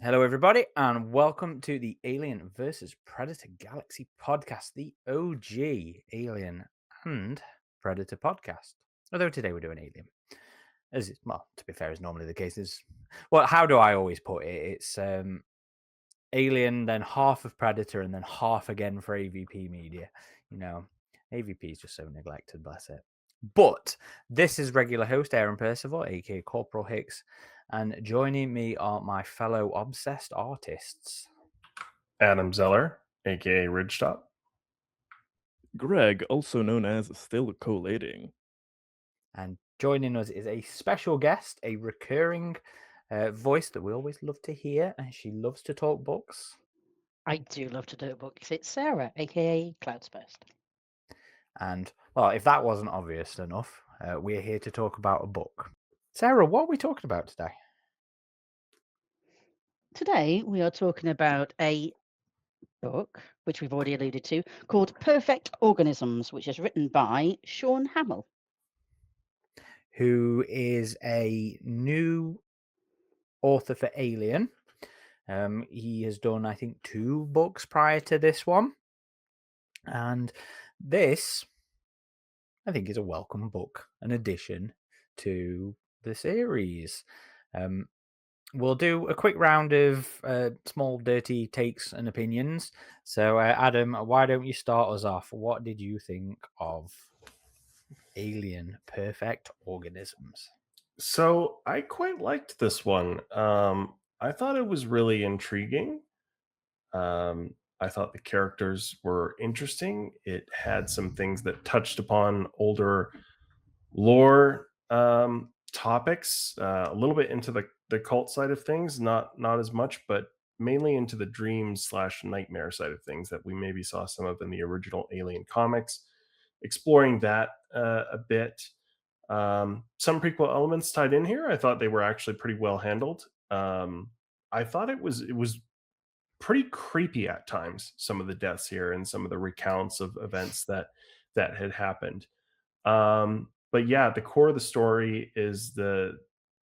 Hello, everybody, and welcome to the Alien versus Predator Galaxy podcast, the OG Alien and Predator podcast. Although today we're doing Alien, to be fair, is normally the case. How do I always put it? It's Alien, then half of Predator, and then half again for AvP Media. You know, AvP is just so neglected, bless it. But this is regular host Aaron Percival, aka Corporal Hicks, and joining me are my fellow obsessed artists. Adam Zeller, aka Ridgetop. Greg, also known as Still Collating. And joining us is a special guest, a recurring voice that we always love to hear, and she loves to talk books. I do love to do books. It's Sarah, aka Cloudsburst. And, well, if that wasn't obvious enough, we're here to talk about a book. Sarah, what are we talking about today? Today, we are talking about a book, which we've already alluded to, called Perfect Organisms, which is written by Shaun Hamill, who is a new author for Alien. He has done, I think, 2 books prior to this one. And this, I think, is a welcome book, an addition to the series. We'll do a quick round of small, dirty takes and opinions. So, Adam, why don't you start us off? What did you think of Alien Perfect Organisms? So I quite liked this one. I thought it was really intriguing. I thought the characters were interesting. It had some things that touched upon older lore topics, a little bit into the cult side of things, not as much, but mainly into the dream/nightmare side of things that we maybe saw some of in the original Alien comics. Exploring that a bit. Some prequel elements tied in here. I thought they were actually pretty well handled. I thought it was pretty creepy at times. Some of the deaths here and some of the recounts of events that had happened. But yeah, the core of the story is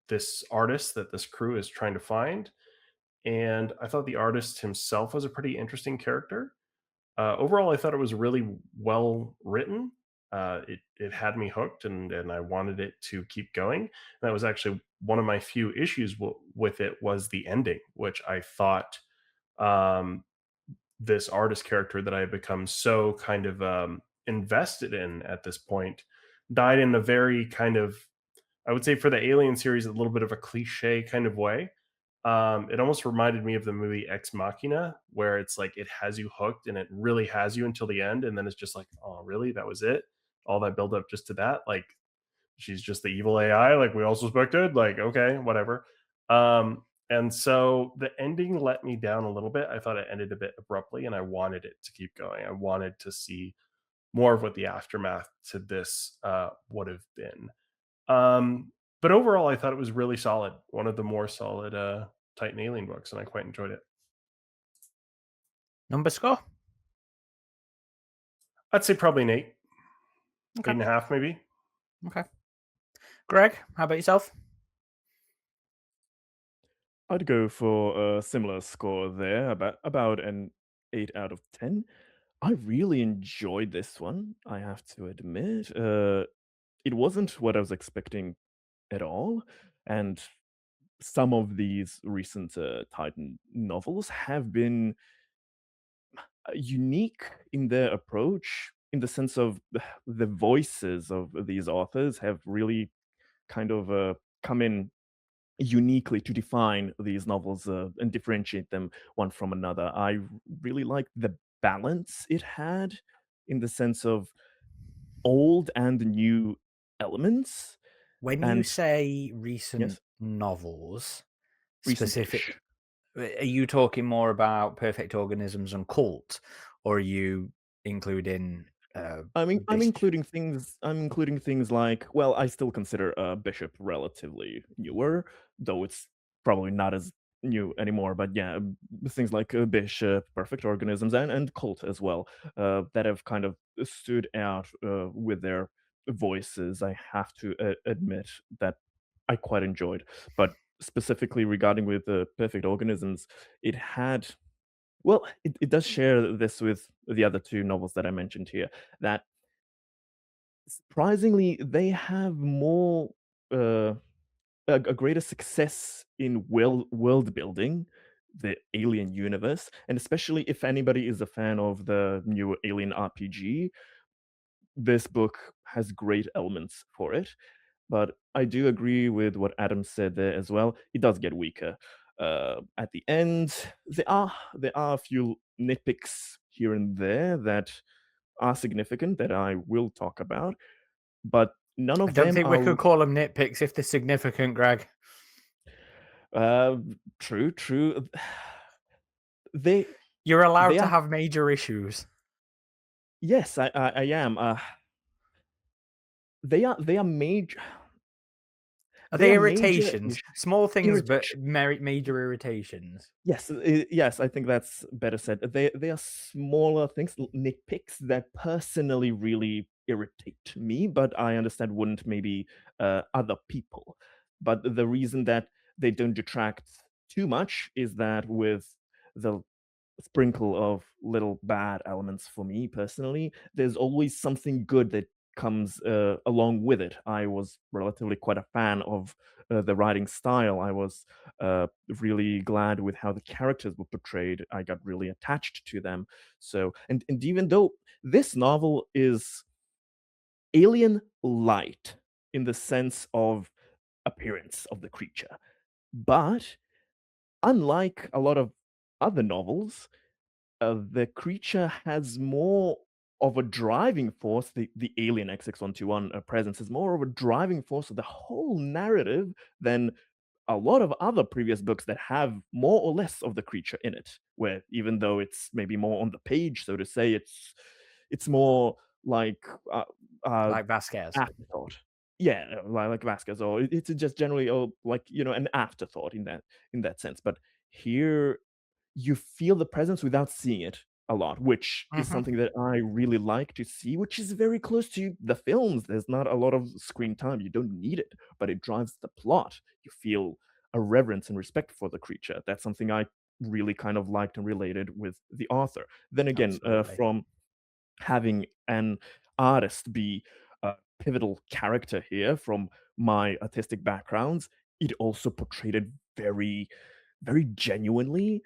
this artist that this crew is trying to find, and I thought the artist himself was a pretty interesting character. Overall, I thought it was really well written. It had me hooked, and I wanted it to keep going. And that was actually one of my few issues with it was the ending, which I thought um, this artist character that I had become so kind of invested in at this point died in a very kind of, I would say, for the Alien series, a little bit of a cliche kind of way. It almost reminded me of the movie Ex Machina, where it's like it has you hooked and it really has you until the end, and then it's just like, oh, really? That was it? All that build up just to that? Like, she's just the evil AI, like we all suspected? Like, okay, whatever. And so the ending let me down a little bit. I thought it ended a bit abruptly, and I wanted it to keep going. I wanted to see more of what the aftermath to this would have been. But overall, I thought it was really solid. One of the more solid Titan Alien books, and I quite enjoyed it. Number score? I'd say probably an 8, Okay. 8.5 maybe. Okay. Greg, how about yourself? I'd go for a similar score there, about an 8 out of 10. I really enjoyed this one, I have to admit. It wasn't what I was expecting at all, and some of these recent Titan novels have been unique in their approach, in the sense of the voices of these authors have really kind of come in uniquely to define these novels and differentiate them one from another. I really liked the balance it had in the sense of old and new elements. When you And say recent yes, novels, specific, recent-ish. are you talking more about Perfect Organisms and Cult, or are you including I'm this? including things. I'm including things like, well, I still consider Bishop relatively newer, though it's probably not as new anymore. But yeah, things like Bishop, Perfect Organisms, and Cult as well, that have kind of stood out with their voices. I have to admit that I quite enjoyed. But specifically regarding with the Perfect Organisms, it had well, it does share this with the other two novels that I mentioned here, that surprisingly, they have more, uh, a greater success in world building, the Alien universe, and especially if anybody is a fan of the new Alien RPG, this book has great elements for it. But I do agree with what Adam said there as well. It does get weaker. At the end, there are a few nitpicks here and there that are significant that I will talk about, but none I of don't them think we are could call them nitpicks if they're significant, Greg. uh, true. True. They You're allowed they to are have major issues. yes, I am. They are major. Are They they are major irritations? Small things, but irritation. major irritations. Yes, yes, I think that's better said. They are smaller things, nitpicks that personally really irritate me, but I understand wouldn't maybe other people. But the reason that they don't detract too much is that with the sprinkle of little bad elements for me personally, there's always something good that comes along with it. I was relatively quite a fan of the writing style. I was really glad with how the characters were portrayed. I got really attached to them. So, and even though this novel is alien light in the sense of appearance of the creature, but unlike a lot of other novels, the creature has more of a driving force. The alien X6121 presence is more of a driving force of the whole narrative than a lot of other previous books that have more or less of the creature in it. Where even though it's maybe more on the page, so to say, it's more like uh, Like Vasquez. afterthought. Yeah, like Vasquez, or it's just generally, like an afterthought in that sense. But here you feel the presence without seeing it a lot, which is Hmm. something that I really like to see, which is very close to the films. There's not a lot of screen time. You don't need it, but it drives the plot. You feel a reverence and respect for the creature. That's something I really kind of liked and related with the author. Then again, Absolutely. from having an artist be a pivotal character here from my artistic backgrounds, it also portrayed it very, very genuinely,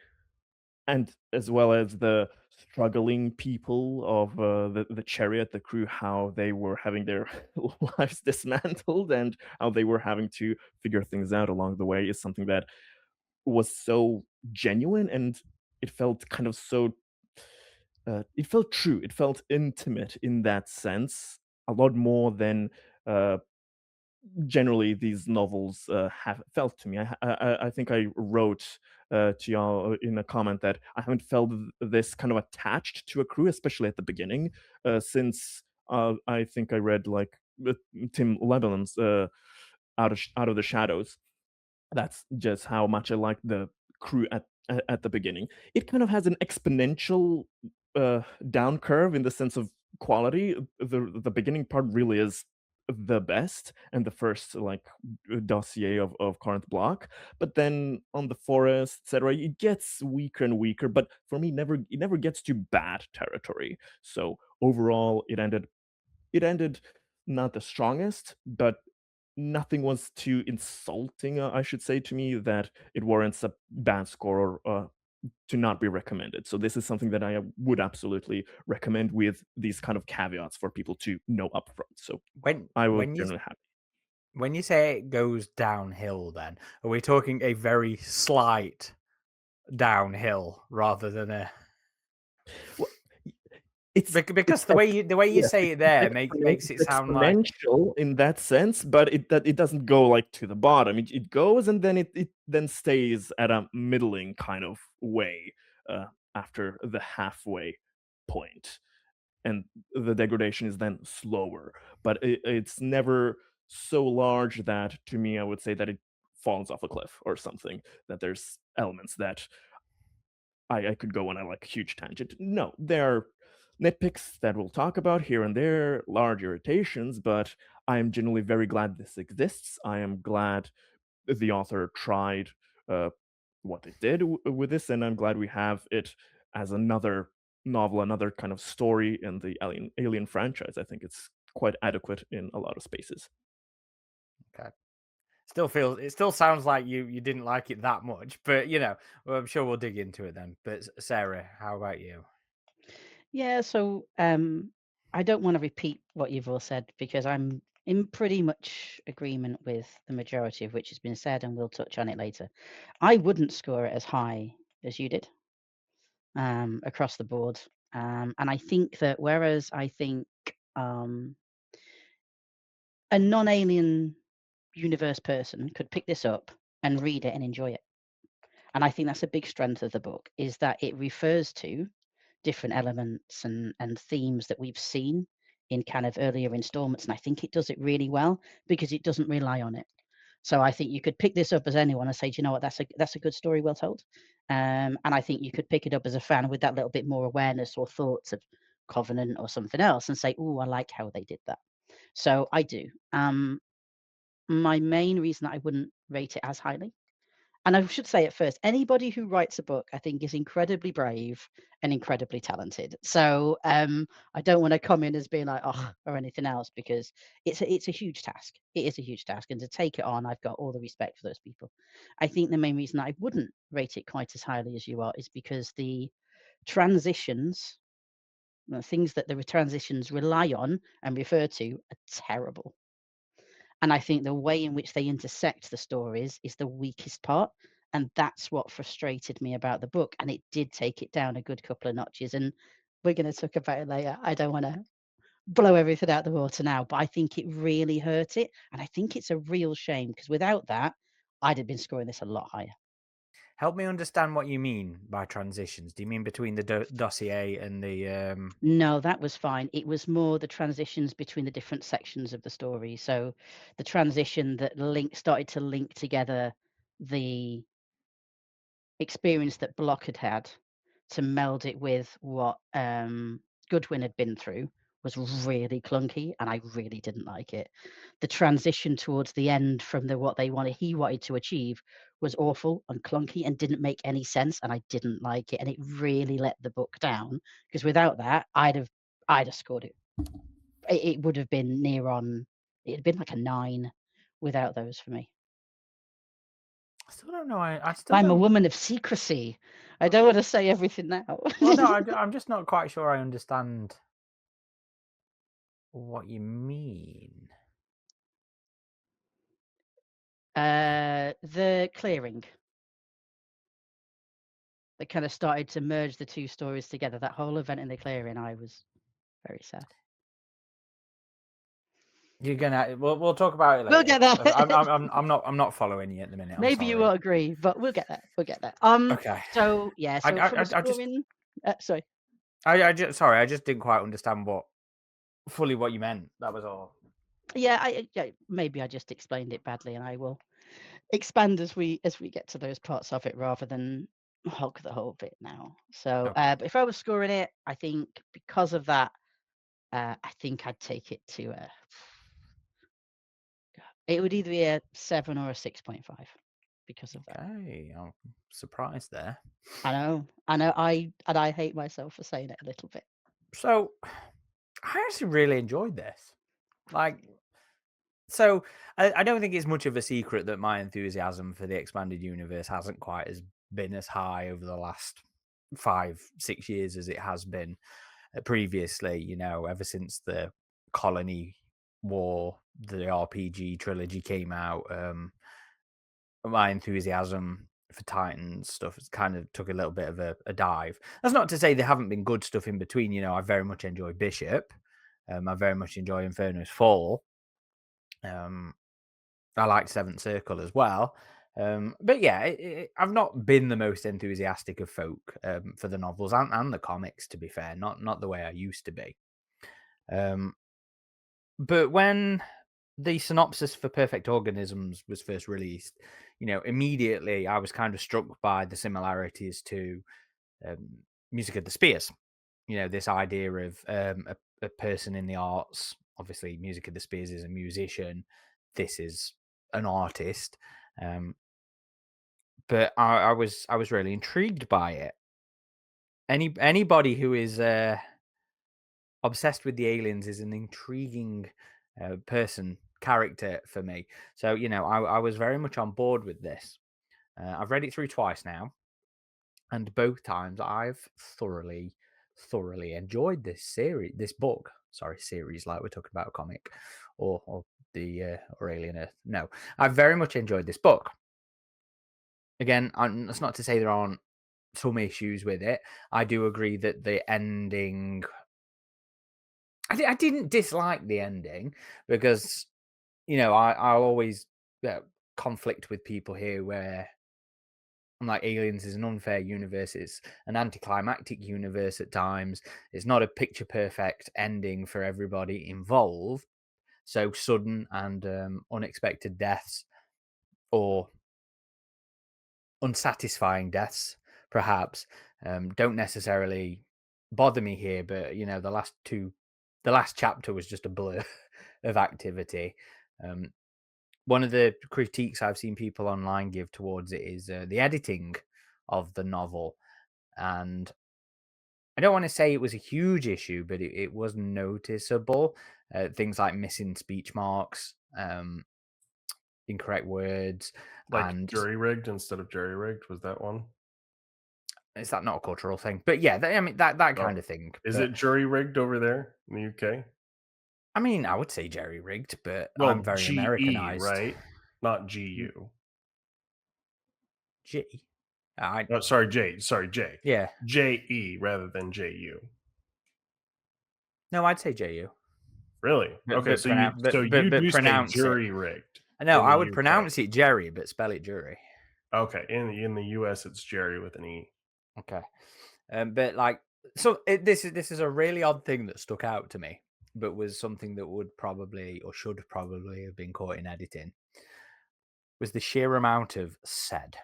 and as well as the struggling people of the chariot, the crew, how they were having their lives dismantled and how they were having to figure things out along the way, is something that was so genuine, and it felt kind of so it felt true, it felt intimate in that sense, a lot more than uh, generally these novels have felt to me. I think I wrote to y'all in a comment that I haven't felt this kind of attached to a crew, especially at the beginning, since I think I read like Tim Lebanom's Out of the Shadows. That's just how much I like the crew at the beginning. It kind of has an exponential down curve in the sense of quality. The beginning part really is the best and the first like dossier of current block, but then on the forest, etc., it gets weaker and weaker, but for me it never gets to bad territory. So overall it ended not the strongest, but nothing was too insulting, I should say, to me, that it warrants a bad score or to not be recommended. So this is something that I would absolutely recommend with these kind of caveats for people to know upfront. So When I was when you generally happy. when you say it goes downhill, then are we talking a very slight downhill rather than a Well, it's because the way you yes, say it there makes it it's sound like exponential in that sense, but it doesn't go like to the bottom. It goes and then it then stays at a middling kind of way uh, after the halfway point, and the degradation is then slower. But it's never so large that, to me, I would say that it falls off a cliff or something. That there's elements that I could go on a like huge tangent. No, there are nitpicks that we'll talk about here and there, large irritations, but I am genuinely very glad this exists. I am glad the author tried what they did with this, and I'm glad we have it as another novel, another kind of story in the Alien franchise. I think it's quite adequate in a lot of spaces. Okay. It still sounds like you didn't like it that much, but well, I'm sure we'll dig into it then. But Sarah, how about you? Yeah, so I don't want to repeat what you've all said because I'm in pretty much agreement with the majority of which has been said, and we'll touch on it later. I wouldn't score it as high as you did across the board. And I think that whereas I think um, a non alien universe person could pick this up and read it and enjoy it. And I think that's a big strength of the book is that it refers to different elements and themes that we've seen in kind of earlier installments. And I think it does it really well because it doesn't rely on it. So I think you could pick this up as anyone and say, do you know what, that's a good story, well told. And I think you could pick it up as a fan with that little bit more awareness or thoughts of Covenant or something else and say, oh, I like how they did that. So I do. My main reason that I wouldn't rate it as highly, and I should say at first, anybody who writes a book, I think, is incredibly brave and incredibly talented. So I don't want to come in as being like, oh, or anything else, because it's a huge task. It is a huge task, and to take it on, I've got all the respect for those people. I think the main reason I wouldn't rate it quite as highly as you are is because the transitions, the things that the transitions rely on and refer to, are terrible. And I think the way in which they intersect the stories is the weakest part. And that's what frustrated me about the book. And it did take it down a good couple of notches. And we're going to talk about it later. I don't want to blow everything out the water now, but I think it really hurt it. And I think it's a real shame because without that, I'd have been scoring this a lot higher. Help me understand what you mean by transitions. Do you mean between the dossier and the? No, that was fine. It was more the transitions between the different sections of the story. So the transition that started to link together the experience that Block had had to meld it with what Goodwin had been through was really clunky, and I really didn't like it. The transition towards the end from what he wanted to achieve was awful and clunky and didn't make any sense, and I didn't like it, and it really let the book down because without that, I'd have scored it. It would have been near on. It'd been like a 9 without those for me. I still don't know. I But still I'm a don't. woman of secrecy. I don't want to say everything now. Well, no, I'm just not quite sure I understand what you mean. The clearing that kind of started to merge the two stories together. That whole event in the clearing, I was very sad. You're gonna. We'll talk about it We'll later. get there. I'm not following you at the minute. I'm Maybe you sorry. won't agree, but we'll get there. We'll get there. Okay. So yeah. I So from I, a I just scoring, sorry. I just sorry. I just didn't quite understand fully what you meant. That was all. Yeah, maybe I just explained it badly, and I will expand as we get to those parts of it rather than hog the whole bit now. So, Okay. but if I was scoring it, I think because of that, I think I'd take it to a. It would either be a 7 or a 6.5 because of that. Okay. I'm surprised there. I know, I hate myself for saying it a little bit. So, I actually really enjoyed this. Like, so I don't think it's much of a secret that my enthusiasm for the expanded universe hasn't quite been as high over the last 5-6 years as it has been previously. Ever since the Colony War, the RPG trilogy came out, my enthusiasm for Titans stuff has kind of took a little bit of a dive. That's not to say there haven't been good stuff in between. I very much enjoy Bishop. I very much enjoy Inferno's Fall. I like Seventh Circle as well. But yeah, I've not been the most enthusiastic of folk for the novels and the comics, to be fair. Not the way I used to be. Um, but when the synopsis for Perfect Organisms was first released, immediately I was kind of struck by the similarities to um, Music of the Spears. This idea of a person in the arts. Obviously, Music of the Spears is a musician. This is an artist. But I was really intrigued by it. Anybody who is obsessed with the aliens is an intriguing character for me. So I was very much on board with this. I've read it through twice now, and both times I've thoroughly enjoyed this book. Sorry, series, like we're talking about a comic or the or Alien Earth. No, I've very much enjoyed this book. Again, that's not to say there aren't some issues with it. I do agree that the ending. I didn't dislike the ending because I'll always conflict with people here where I'm like, Aliens is an unfair universe. It's an anticlimactic universe at times. It's not a picture perfect ending for everybody involved. So sudden and unexpected deaths or unsatisfying deaths, perhaps, don't necessarily bother me here. But the last chapter was just a blur of activity. One of the critiques I've seen people online give towards it is the editing of the novel. And I don't want to say it was a huge issue, but it was noticeable. Things like missing speech marks, incorrect words, Like and jury rigged instead of jerry rigged, was that one? is that not a cultural thing? But yeah, I mean that Oh, kind of thing. is But it jury rigged over there in the UK? I mean, I would say jerry rigged, but I'm Well, very GE, Americanized. right? Not GU. G. I Oh, sorry, J. Sorry, J. Yeah. JE rather than JU. No, I'd say JU. Really? But Okay, but so you pronounce so you but do say pronounce it. jury rigged No, in I the would UK. pronounce it Jerry, but spell it jury. Okay, in the US it's Jerry with an E. Okay. But like, this is a really odd thing that stuck out to me, but was something that would probably or should probably have been caught in editing. Was the sheer amount of said.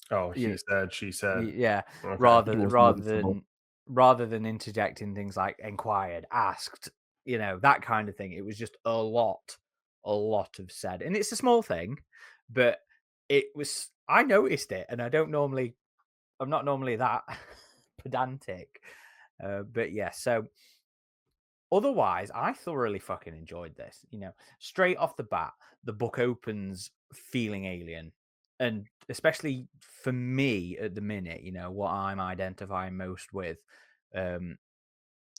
Oh, he You said, she said. Yeah, Okay. It rather was rather noticeable. than rather than interjecting things like inquired, asked, that kind of thing. It was just a lot of said, and it's a small thing, but it was. I noticed it, and I'm not normally that pedantic, but yeah. So otherwise, I thoroughly fucking enjoyed this. Straight off the bat, the book opens feeling alien. And especially for me at the minute, what I'm identifying most with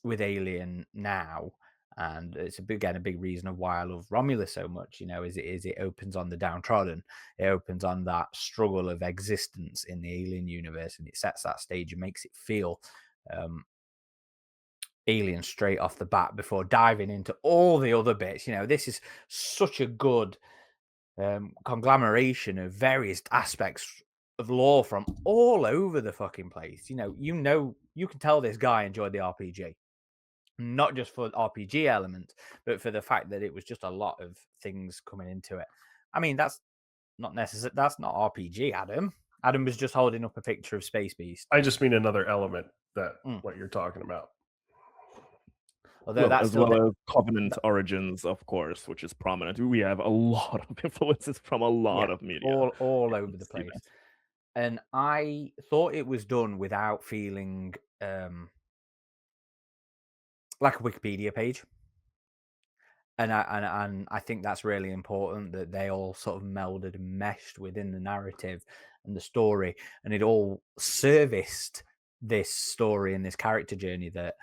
Alien now, and it's a big reason of why I love Romulus so much, is it opens on the downtrodden. It opens on that struggle of existence in the Alien universe, and it sets that stage and makes it feel um, alien straight off the bat before diving into all the other bits. This is such a good conglomeration of various aspects of lore from all over the fucking place. You can tell this guy enjoyed the RPG, not just for RPG elements, but for the fact that it was just a lot of things coming into it. I mean, that's not necessary. That's not RPG, Adam. Adam was just holding up a picture of Space Beast. I just mean another element that Mm. what you're talking about. Although Well, that's as still well as Covenant Origins, of course, which is prominent. We have a lot of influences from a lot yeah, of media. all over the See that. place. And I thought it was done without feeling like a Wikipedia page. And I think that's really important that they all sort of melded and meshed within the narrative and the story, and it all serviced this story and this character journey that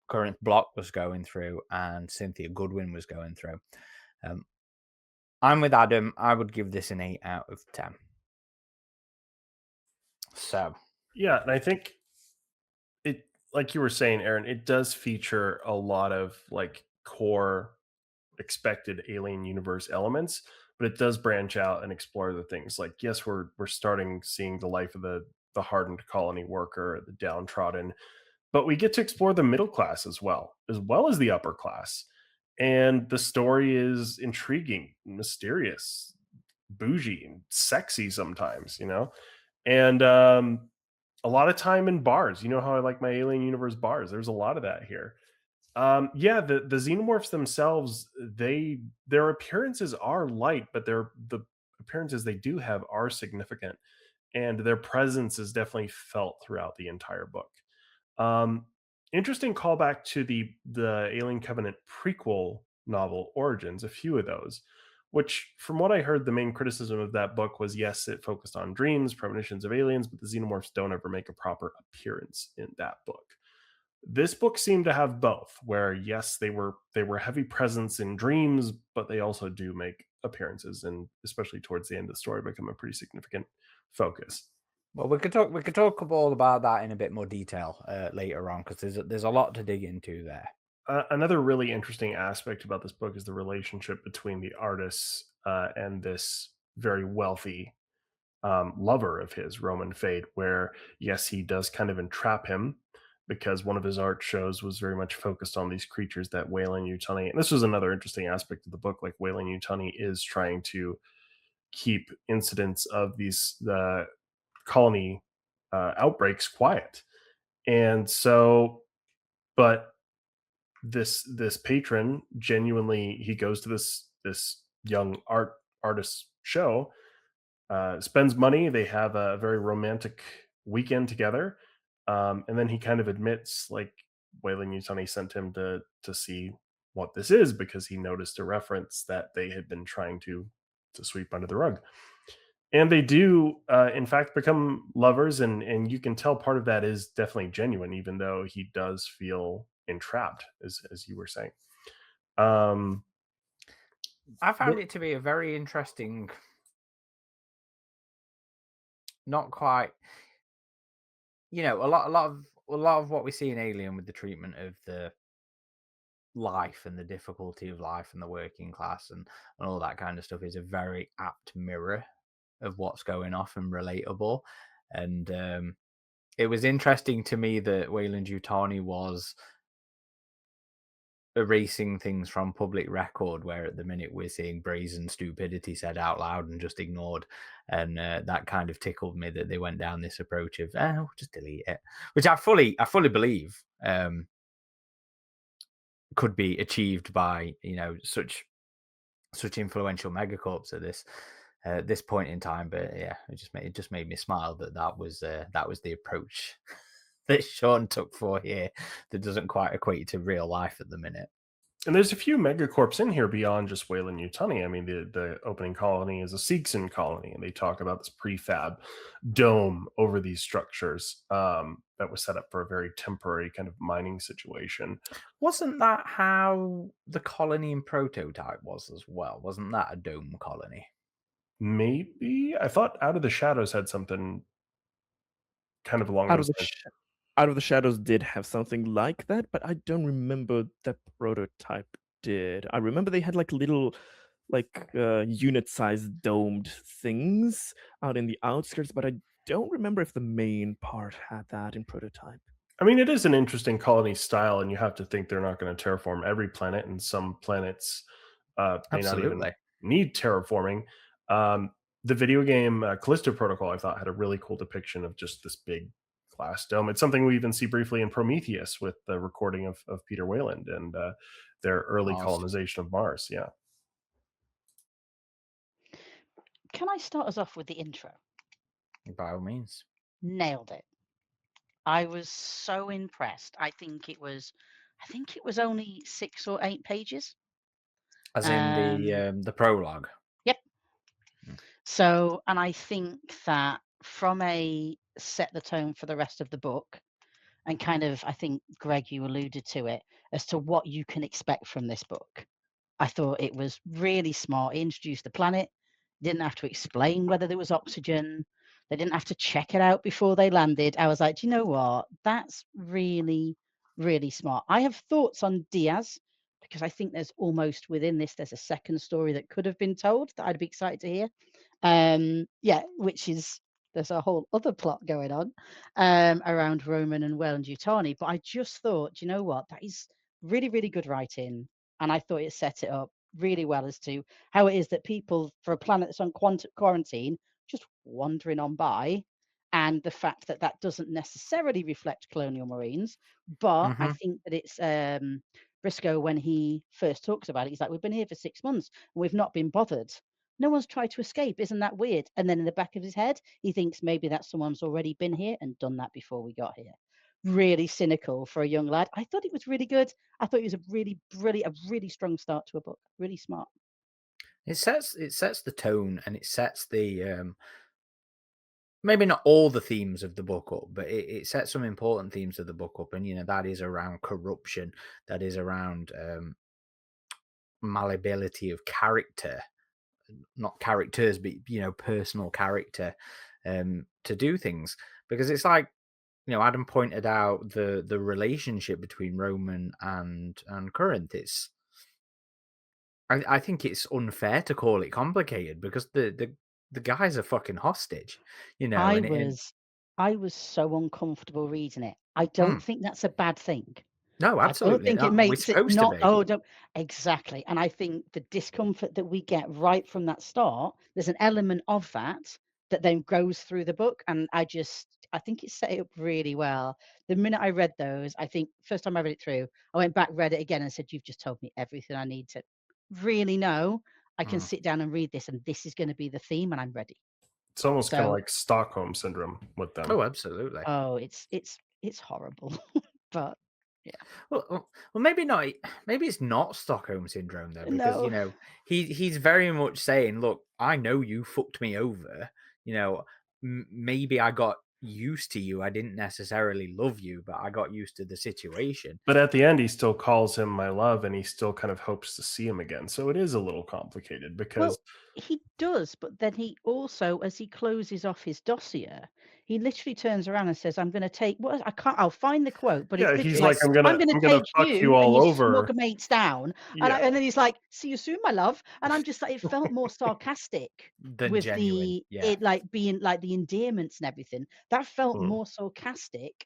current Block was going through and Cynthia Goodwin was going through. I'm with Adam. I would give this an 8 out of 10. So Yeah, and I think it, like you were saying, Aaron, it does feature a lot of like core expected alien universe elements, but it does branch out and explore the things like, yes, we're starting seeing the life of the hardened colony worker, the downtrodden, but we get to explore the middle class as well as the upper class. And the story is intriguing, mysterious, bougie, and sexy sometimes, and a lot of time in bars. You know how I like my alien universe bars. There's a lot of that here. Yeah, the xenomorphs themselves, their appearances are light, but the appearances they do have are significant, and their presence is definitely felt throughout the entire book. Um, Interesting callback to the Alien Covenant prequel novel Origins, a few of those, which from what I heard, the main criticism of that book was yes, it focused on dreams, premonitions of aliens, but the xenomorphs don't ever make a proper appearance in that book. This book seemed to have both, where yes, they were heavy presence in dreams, but they also do make appearances, and especially towards the end of the story, become a pretty significant focus. Well, we could talk all about that in a bit more detail later on because there's a lot to dig into there. Another really interesting aspect about this book is the relationship between the artists and this very wealthy lover of his, Roman Fate, where, yes, he does kind of entrap him because one of his art shows was very much focused on these creatures that Wayland Yutani, and this was another interesting aspect of the book, like Wayland Yutani is trying to keep incidents of these colony outbreaks quiet. And so, but this patron genuinely, he goes to this young artist show, spends money. They have a very romantic weekend together, and then he kind of admits, like, Wayland Yutani sent him to see what this is because he noticed a reference that they had been trying to sweep under the rug. And they do, in fact, become lovers, and you can tell part of that is definitely genuine, even though he does feel entrapped, as you were saying. Um, I found what it to be a very interesting, not quite, a lot of what we see in Alien with the treatment of the life and the difficulty of life and the working class and all that kind of stuff is a very apt mirror of what's going off and relatable. And it was interesting to me that Wayland Yutani was erasing things from public record, where at the minute we're seeing brazen stupidity said out loud and just ignored. And that kind of tickled me that they went down this approach of, we'll just delete it, which I fully believe could be achieved by such influential megacorps at this point in time. But yeah, it just made me smile that was the approach that Sean took for here that doesn't quite equate to real life at the minute. And there's a few megacorps in here beyond just Wayland Yutani. I mean, the opening colony is a Seegson colony, and they talk about this prefab dome over these structures that was set up for a very temporary kind of mining situation. Wasn't that how the colony in Prototype was as well? Wasn't that a dome colony? Maybe I thought Out of the Shadows had something kind of along Out those of the lines. Out of the Shadows did have something like that, but I don't remember that Prototype did. I remember they had like little, like unit-sized domed things out in the outskirts, but I don't remember if the main part had that in Prototype. I mean, it is an interesting colony style, and you have to think they're not going to terraform every planet, and some planets may not even Absolutely. need terraforming. Um, the video game Callisto Protocol, I thought, had a really cool depiction of just this big glass dome. It's something we even see briefly in Prometheus with the recording of Peter Wayland and their early Mars, colonization of Mars. Yeah. Can I start us off with the intro? by all means. Nailed it. I was so impressed. I think it was only 6 or 8 pages. As in the Um, um, the prologue. yep. Mm. So, and I think that from a set the tone for the rest of the book, and kind of, I think, Greg, you alluded to it as to what you can expect from this book. I thought it was really smart. It introduced the planet, didn't have to explain whether there was oxygen. They didn't have to check it out before they landed. I was like, do you know what? That's really, really smart. I have thoughts on Diaz because I think there's almost within this, there's a second story that could have been told that I'd be excited to hear. Yeah, which is there's a whole other plot going on around Roman and Well and Yutani. But I just thought, do you know what? That is really, really good writing. And I thought it set it up really well as to how it is that people for a planet that's on quarantine just wandering on by, and the fact that that doesn't necessarily reflect colonial marines, but I Hmm. think that it's Briscoe, when he first talks about it, he's like, "We've been here for 6 months and we've not been bothered. No one's tried to escape. Isn't that weird?" And then in the back of his head, he thinks maybe that someone's already been here and done that before we got here. Really cynical for a young lad. I thought it was really good. I thought it was a really brilliant, a really strong start to a book. Really smart. It sets the tone, and it sets the maybe not all the themes of the book up, but it sets some important themes of the book up, and that is around corruption, that is around malleability of character, not characters, but personal character, to do things. Because it's like, Adam pointed out the relationship between Roman and Corinth. I think it's unfair to call it complicated, because the guy's a fucking hostage, I and was I was so uncomfortable reading it. I mm, don't think that's a bad thing. no, I don't absolutely think it not. We're makes it supposed to not, be. oh, don't exactly. And I think the discomfort that we get right from that start, there's an element of that that then goes through the book. And I think it's set it up really well. The minute I read those, I think first time I read it through, I went back, read it again, and said, "You've just told me everything I need to really know. I can Mm. sit down and read this, and this is going to be the theme, and I'm ready." It's almost kind of So, like Stockholm syndrome with them. Oh, absolutely. oh, it's horrible, but yeah, Well, maybe not. Maybe it's not Stockholm syndrome though, because no. he's very much saying, "Look, I know you fucked me over. You know, maybe I got used to you. I didn't necessarily love you, but I got used to the situation." But at the end, he still calls him my love, and he still kind of hopes to see him again. So it is a little complicated because, Well, he does, but then he also, as he closes off his dossier, he literally turns around and says, "I'm going to take what I can't. I'll find the quote, but it's yeah, he's literally like, like, He's I'm going to I'm gonna take fuck you you and all your over. smug mates down," Yeah. and then he's like, "See you soon, my love." And I'm just like, it felt more sarcastic than with genuine. Yeah. it like being like the endearments and everything. That felt Hmm. more sarcastic.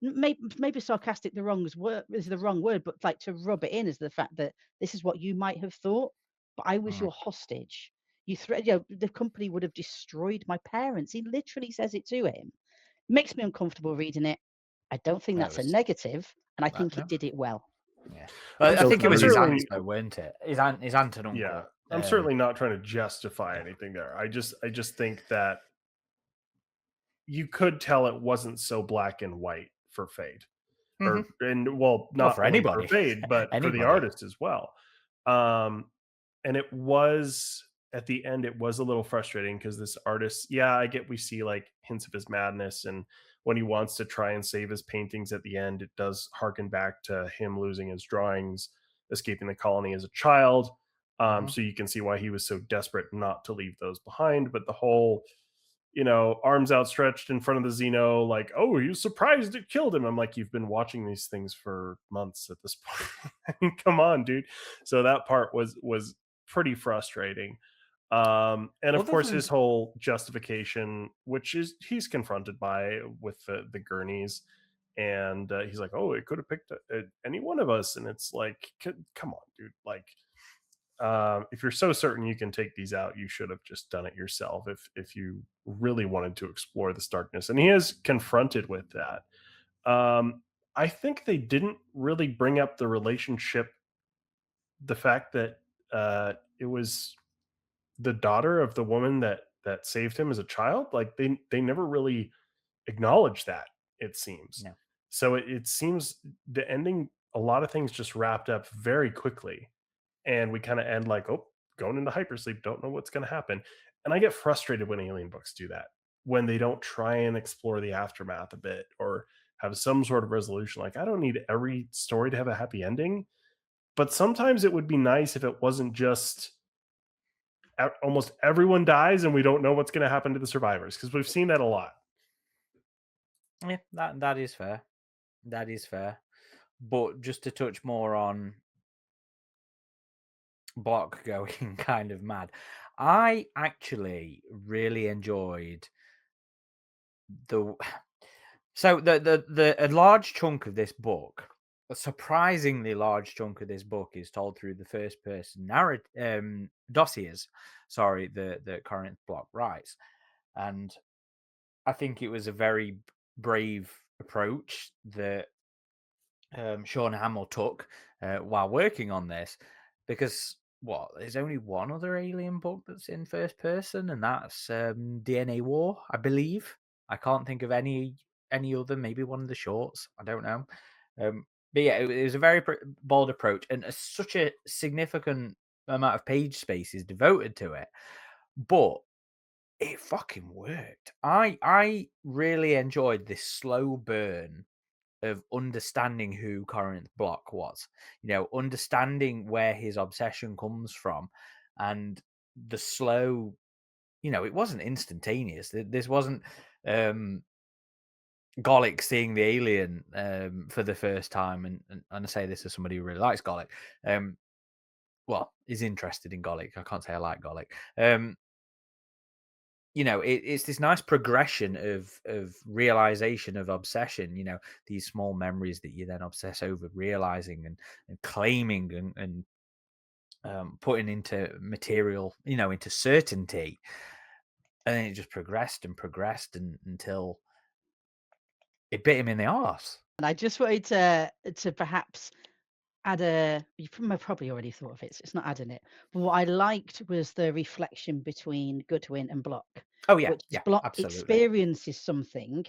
Maybe sarcastic is the wrong word, but like to rub it in is the fact that this is what you might have thought, but I was Mm. your hostage. The company would have destroyed my parents. He literally says it to him. Makes me uncomfortable reading it. I don't think That that's a was negative, and I that. think it No. did it well. Yeah. I'm, I Feels think it I'm was his very aunt, certainly, though, weren't it? His aunt and yeah, uncle. I'm certainly not trying to justify anything there. I just think that you could tell it wasn't so black and white for Fade, Mhm. and well, Well, not for only for anybody, Fade, but for the anybody. artist as well. Um, and it was at the end, it was a little frustrating because this artist, yeah, I get we see like hints of his madness, and when he wants to try and save his paintings at the end, it does harken back to him losing his drawings, escaping the colony as a child. Mhm. So you can see why he was so desperate not to leave those behind. But the whole, arms outstretched in front of the Xeno, like, oh, he was surprised it killed him. I'm like, you've been watching these things for months at this point. I mean, come on, dude. So that part was pretty frustrating. And of Other course, his than whole justification, which is he's confronted by with the gurneys, and he's like, "Oh, it could have picked any one of us," and it's like, Come on, dude, like. If you're so certain you can take these out, you should have just done it yourself. If you really wanted to explore this darkness, and he is confronted with that. I think they didn't really bring up the relationship, the fact that it was the daughter of the woman that saved him as a child. Like they never really acknowledge that, it seems. no. So it seems the ending, a lot of things just wrapped up very quickly, and we kind of end like, oh, going into hypersleep, don't know what's going to happen. And I get frustrated when alien books do that, when they don't try and explore the aftermath a bit or have some sort of resolution. Like, I don't need every story to have a happy ending, but sometimes it would be nice if it wasn't just almost everyone dies and we don't know what's going to happen to the survivors, because we've seen that a lot. Yeah, that is fair. That is fair. But just to touch more on Block going kind of mad, I actually really enjoyed the so the a large chunk of this book, a surprisingly large chunk of this book, is told through the first person narrative dossiers. Sorry, the current Block writes, and I think it was a very brave approach that Shaun Hamill took while working on this, because there's only one other Alien book that's in first person, and that's DNA War, I believe. I can't think of any other. Maybe one of the shorts. I don't know. But yeah, it was a very bold approach, and such a significant amount of page space is devoted to it. But it fucking worked. I really enjoyed this slow burn of understanding who Corinth Block was, understanding where his obsession comes from, and the slow, it wasn't instantaneous. This wasn't Golic seeing the alien for the first time, and I say this as somebody who really likes Golic. Is interested in Golic. I can't say I like Golic. It's this nice progression of realization of obsession. These small memories that you then obsess over, realizing and claiming and putting into material, into certainty, and then it just progressed and progressed until it bit him in the arse. And I just wanted to perhaps add probably already thought of it, so it's not adding it. But what I liked was the reflection between Goodwin and Block, Oh yeah, which is yeah, Block absolutely. experiences something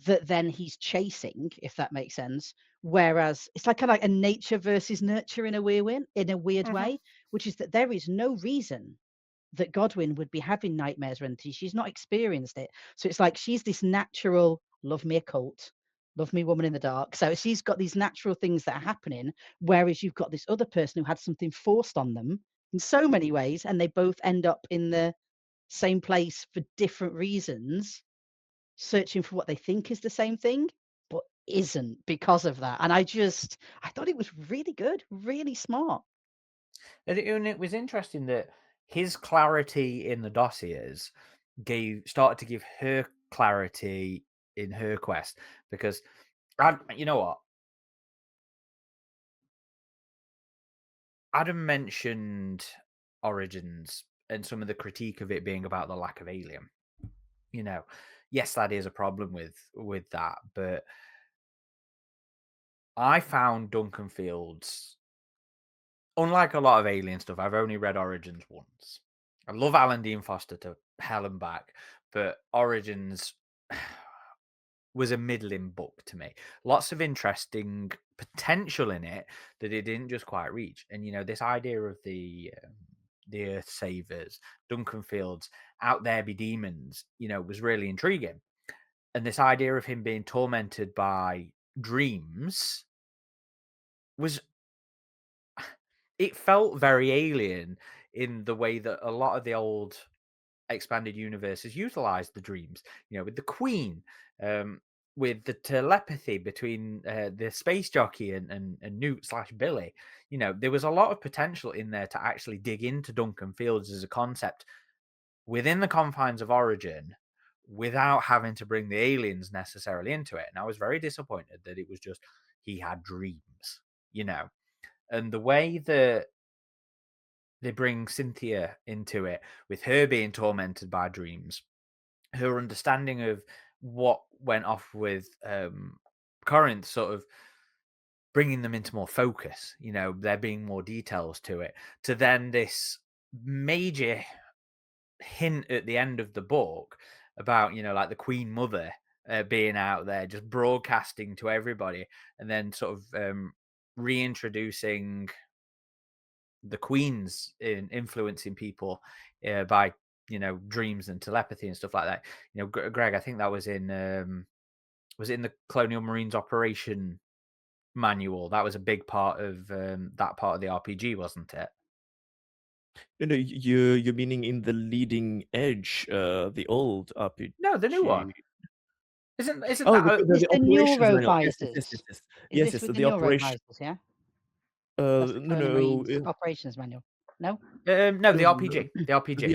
that then he's chasing, if that makes sense. Whereas it's like kind of like a nature versus nurture in a weird Mhm. way, which is that there is no reason that Godwin would be having nightmares or anything. She's not experienced it. So it's like she's this natural love me occult, love me woman in the dark. So she's got these natural things that are happening, whereas you've got this other person who had something forced on them in so many ways, and they both end up in the same place for different reasons, searching for what they think is the same thing, but isn't because of that. And I thought it was really good, really smart. And it was interesting that his clarity in the dossiers started to give her clarity in her quest, because you know what, Adam mentioned Origins and some of the critique of it being about the lack of alien. Yes, that is a problem with that, but I found Duncan Fields, unlike a lot of alien stuff, I've only read Origins once. I love Alan Dean Foster to hell and back, but Origins was a middling book to me. Lots of interesting potential in it that it didn't just quite reach. And this idea of the Earth Savers, Duncan Fields, out there be demons, was really intriguing. And this idea of him being tormented by dreams was, it felt very alien in the way that a lot of the old expanded universes utilized the dreams, with the Queen, with the telepathy between the space jockey and Newt slash Billy. There was a lot of potential in there to actually dig into Duncan Fields as a concept within the confines of Origin without having to bring the aliens necessarily into it. And I was very disappointed that it was just he had dreams, and the way that they bring Cynthia into it, with her being tormented by dreams, her understanding of what went off with Corinth, sort of bringing them into more focus, there being more details to it, to then this major hint at the end of the book about, like the Queen Mother being out there just broadcasting to everybody, and then sort of reintroducing the Queen's in influencing people by dreams and telepathy and stuff like that. Greg, I think that was it in the Colonial Marines Operation manual. That was a big part of that part of the RPG, wasn't it? You're meaning in the leading edge, the old No, the new one. RPG. Isn't Oh, that Is the the operations manual. Yes, yes, yes, yes, neurovisors? yes. Is Yes, this yes. So with the the operation. neurovisors, yeah? That's the No, Colonial no. Marines operations manual. No? No, the The RPG, the RPG.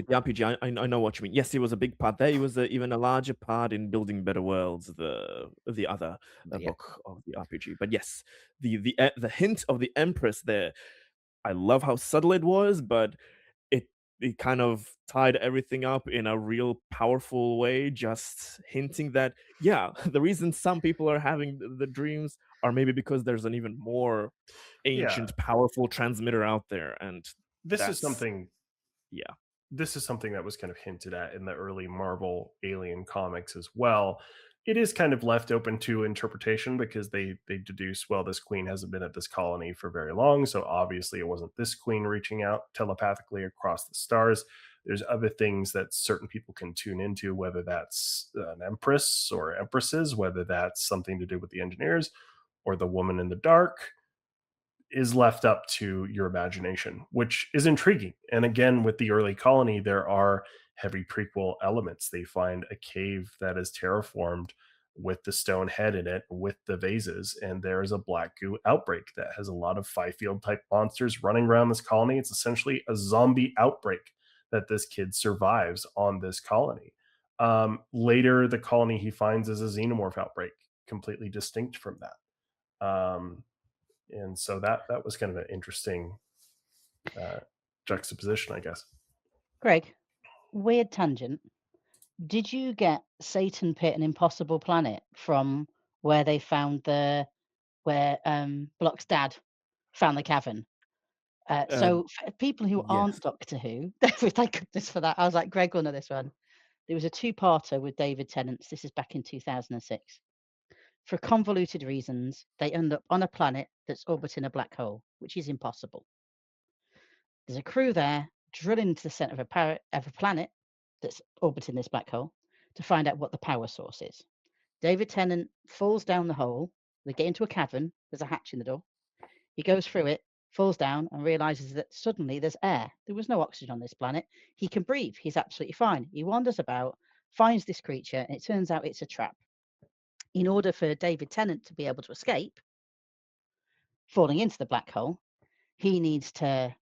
RPG. I know what you mean. Yes, it was a big part there. It was even a larger part in building better worlds. The other Yeah. book of the RPG. But yes, the hint of the Empress there. I love how subtle it was, but it it kind of tied everything up in a real powerful way, just hinting that, yeah, the reason some people are having the dreams or maybe because there's an even more Yeah, ancient, powerful transmitter out there, and this is that's something yeah. this is something that was kind of hinted at in the early Marvel Alien comics as well. It is kind of left open to interpretation because they deduce, well, this queen hasn't been at this colony for very long, so obviously it wasn't this queen reaching out telepathically across the stars. There's other things that certain people can tune into, whether that's an empress or empresses, whether that's something to do with the engineers or the woman in the dark, is left up to your imagination, which is intriguing. And again, with the early colony, there are heavy prequel elements. They find a cave that is terraformed with the stone head in it, with the vases, and there is a black goo outbreak that has a lot of Fifield type monsters running around this colony. It's essentially a zombie outbreak that this kid survives on this colony. Later, the colony he finds is a xenomorph outbreak, completely distinct from that. And so that was kind of an interesting uh, juxtaposition, I guess. Greg, weird tangent. Did you get Satan Pit and Impossible Planet from where they found where Block's dad found the cavern? Uh, So for people who yes. aren't Doctor Who, thank goodness for that. I was like, Greg will know this one. There was a two-parter with David Tennant. This is back in 2006. For convoluted reasons, they end up on a planet that's orbiting a black hole, which is impossible. There's a crew there drilling into the center of a planet that's orbiting this black hole to find out what the power source is. David Tennant falls down the hole. They get into a cavern. There's a hatch in the door. He goes through it, falls down, and realizes that suddenly there's air. There was no oxygen on this planet. He can breathe. He's absolutely fine. He wanders about, finds this creature, and it turns out it's a trap. In order for David Tennant to be able to escape falling into the black hole, he needs to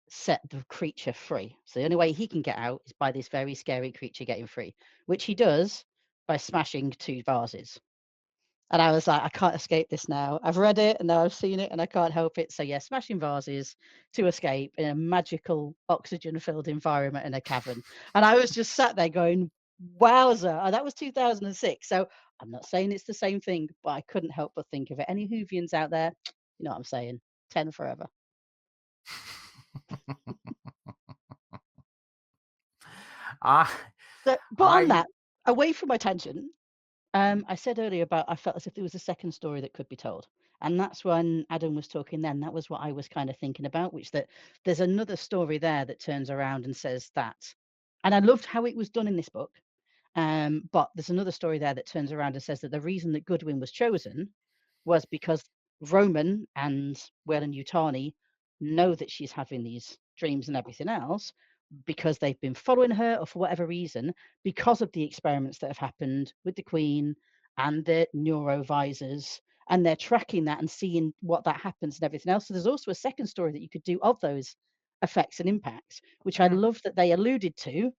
set the creature free. So the only way he can get out is by this very scary creature getting free, which he does by smashing two vases. And I was like, I can't escape this now. I've read it and now I've seen it and I can't help it. So yeah, smashing vases to escape in a magical oxygen-filled environment in a cavern. And I was just sat there going, wowzer. And that was 2006. So I'm not saying it's the same thing, but I couldn't help but think of it. Any Whovians out there, you know what I'm saying? 10 forever. I But on I that, away from my tangent, I said earlier about I felt as if there was a second story that could be told. And that's when Adam was talking then. That was what I was kind of thinking about, which that there's another story there that turns around and says that. And I loved how it was done in this book. But there's another story there that turns around and says that the reason that Goodwin was chosen was because Roman and Weyland Yutani know that she's having these dreams and everything else because they've been following her or for whatever reason, because of the experiments that have happened with the Queen and the neurovisors, and they're tracking that and seeing what that happens and everything else. So there's also a second story that you could do of those effects and impacts, which I mm, love that they alluded to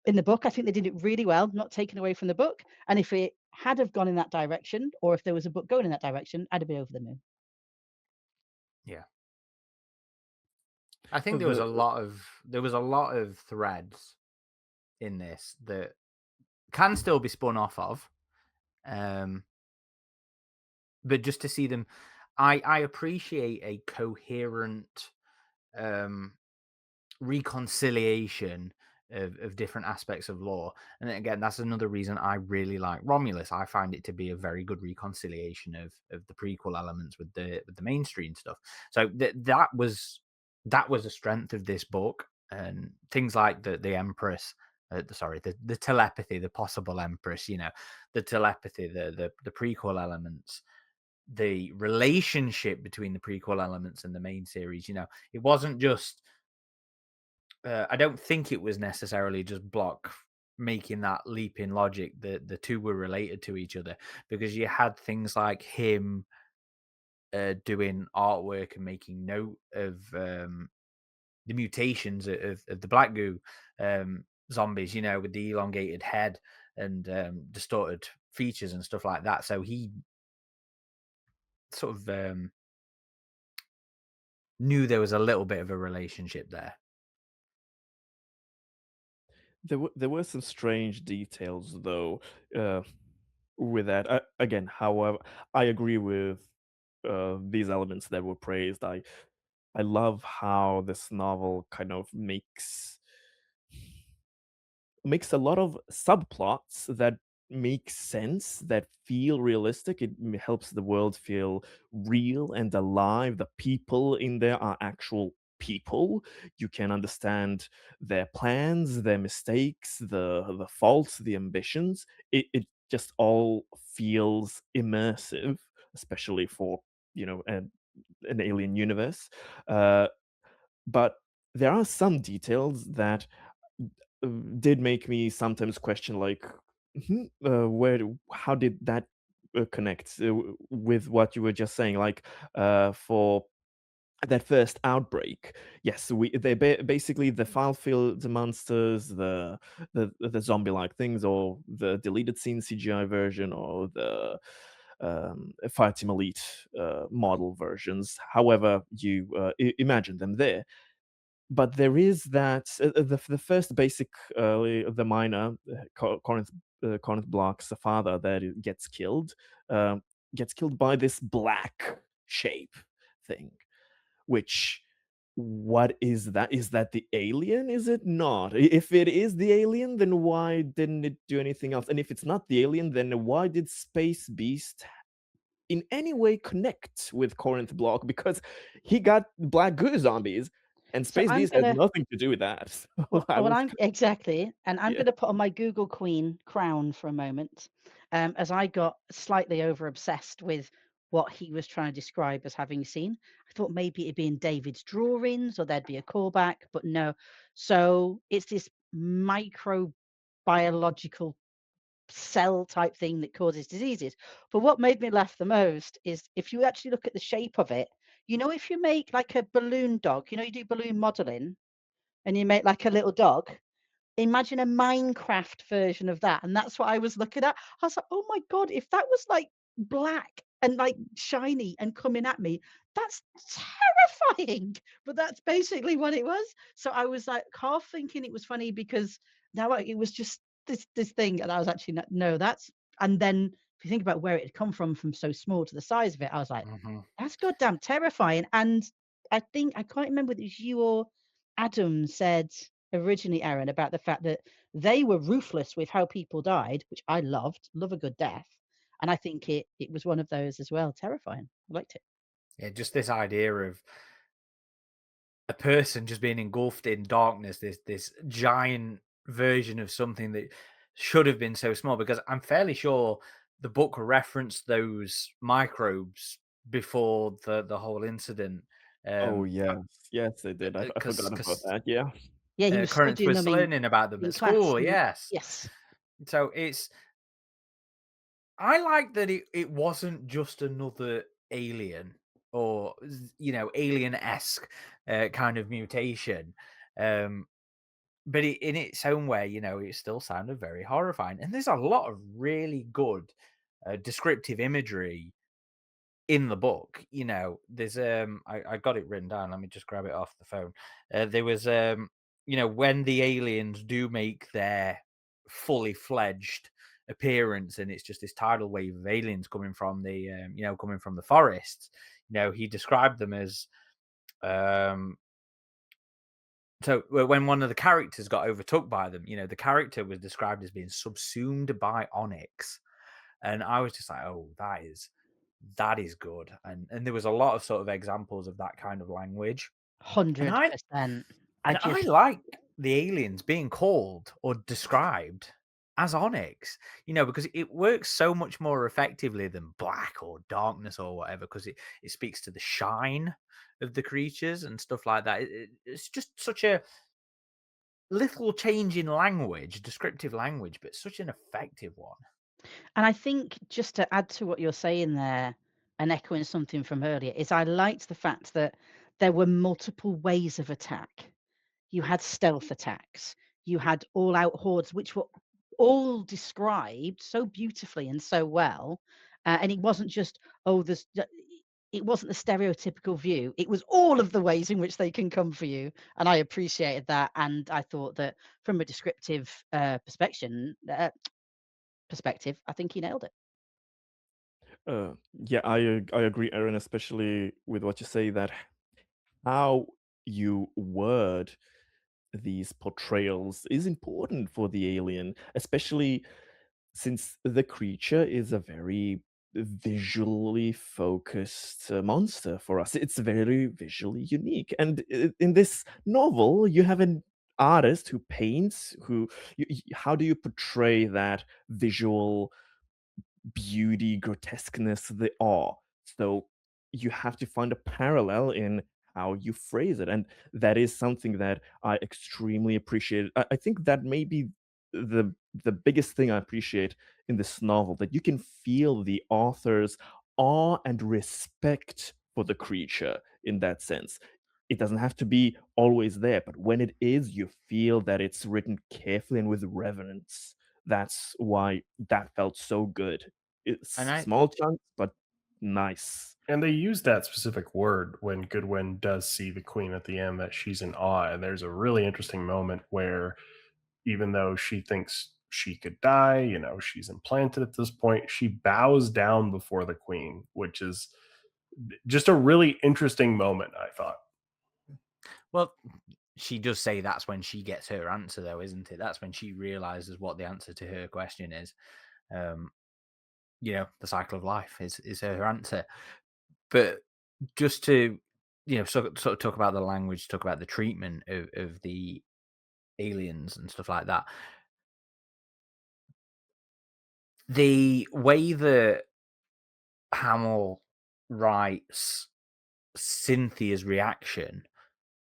in the book. I think they did it really well, not taken away from the book. And if it had have gone in that direction, or if there was a book going in that direction, I'd have been over the moon. yeah. I think The there was a lot of threads in this that can still be spun off of. Um, but just to see them, I appreciate a coherent um reconciliation of different aspects of lore. And then again, that's another reason I really like Romulus. I find it to be a very good reconciliation of the prequel elements with the mainstream stuff. So that was a strength of this book, and things like the Empress. Sorry, the telepathy, the possible Empress. The telepathy, the prequel elements, the relationship between the prequel elements and the main series. It wasn't just I don't think it was necessarily just Block making that leap in logic that the two were related to each other, because you had things like him doing artwork and making note of the mutations of the black goo zombies, with the elongated head and distorted features and stuff like that. So he sort of knew there was a little bit of a relationship there. there were some strange details though. Uh, with that. Again, however, I agree with these elements that were praised. I love how this novel kind of makes a lot of subplots that make sense, that feel realistic. It helps the world feel real and alive. The people in there are actual people. You can understand their plans, their mistakes, the faults, the ambitions. It just all feels immersive, especially for an alien universe. Uh, but there are some details that uh, did make me sometimes question, like, how did that connect with what you were just saying? Like, for that first outbreak, yes, basically the file filled monsters, the zombie like things, or the deleted scene CGI version, or the Fire Team Elite model versions. However, you imagine them there, but there is that the first basic the miner Corinth Block's father that um, gets killed by this black shape thing. Which, what is that? Is that the alien? Is it not? If it is the alien, then why didn't it do anything else? And if it's not the alien, then why did Space Beast in any way connect with Corinth Block? Because he got black goo zombies, and So Space I'm Beast has gonna nothing to do with that. So Well, I well, was, I'm exactly, and I'm yeah. going to put on my Google Queen crown for a moment, as I got slightly over obsessed with what he was trying to describe as having seen. I thought maybe it'd be in David's drawings or there'd be a callback, but no. So it's this microbiological cell type thing that causes diseases. But what made me laugh the most is if you actually look at the shape of it, if you make like a balloon dog, you do balloon modeling and you make like a little dog. Imagine a Minecraft version of that, and that's what I was looking at. I was like, "Oh my god, if that was, like, black and, like, shiny and coming at me, that's terrifying!" But that's basically what it was. So I was, like, half thinking it was funny because it was just this thing, and I was actually not no, that's and then if you think about where it had come from so small to the size of it, I was like, Mhm. "That's goddamn terrifying," and I think I can't remember whether it was you or Adam said originally, Aaron, about the fact that they were ruthless with how people died, which I loved, love a good death. And I think it was one of those as well. Terrifying. I liked it. Yeah, just this idea of a person just being engulfed in darkness, this giant version of something that should have been so small. Because I'm fairly sure the book referenced those microbes before the whole incident. Oh, Um, yes. Yes, they did. I because forgot about that, yeah. Yeah, he was Corinth studying was them in learning about them in at class. school. Yes, Yes, so I like that it wasn't just another alien or alien esque kind of mutation. Um, but in its own way, it still sounded very horrifying. And there's a lot of really good descriptive imagery in the book. There's I got it written down. Let me just grab it off the phone. There was when the aliens do make their fully fledged appearance, and it's just this tidal wave of aliens coming from the forests. He described them as um so when one of the characters got overtook by them, the character was described as being subsumed by onyx, and I was just like, oh, that is good, and there was a lot of sort of examples of that kind of language, and I 100%. I and I just like the aliens being called or described as onyx, because it works so much more effectively than black or darkness or whatever, because it speaks to the shine of the creatures and stuff like that. It's just such a little change in language, descriptive language, but such an effective one. And I think just to add to what you're saying there, and echoing something from earlier, is I liked the fact that there were multiple ways of attack. You had stealth attacks, you had all out hordes, which were all described so beautifully and so well. And it wasn't just, oh, it wasn't the stereotypical view. It was all of the ways in which they can come for you. And I appreciated that. And I thought that from a descriptive perspective, I think he nailed it. Yeah, I agree, Aaron, especially with what you say that how you word these portrayals is important for the alien, especially since the creature is a very visually focused monster for us. It's very visually unique. And in this novel, you have an artist who paints, how do you portray that visual beauty, grotesqueness, the awe. So you have to find a parallel in how you phrase it. And that is something that I extremely appreciate. I think that may be the biggest thing I appreciate in this novel, that you can feel the author's awe and respect for the creature in that sense. It doesn't have to be always there, but when it is, you feel that it's written carefully and with reverence. That's why that felt so good. It's And I small chunks, but nice. And they use that specific word when Goodwin does see the queen at the end, that she's in awe. And there's a really interesting moment where, even though she thinks she could die, she's implanted at this point, she bows down before the queen, which is just a really interesting moment, I thought. well, she does say that's when she gets her answer, though, isn't it? That's when she realizes what the answer to her question is. Um, the cycle of life is her answer. But just to sort of talk about the language, talk about the treatment of the aliens and stuff like that. The way that Hamill writes Cynthia's reaction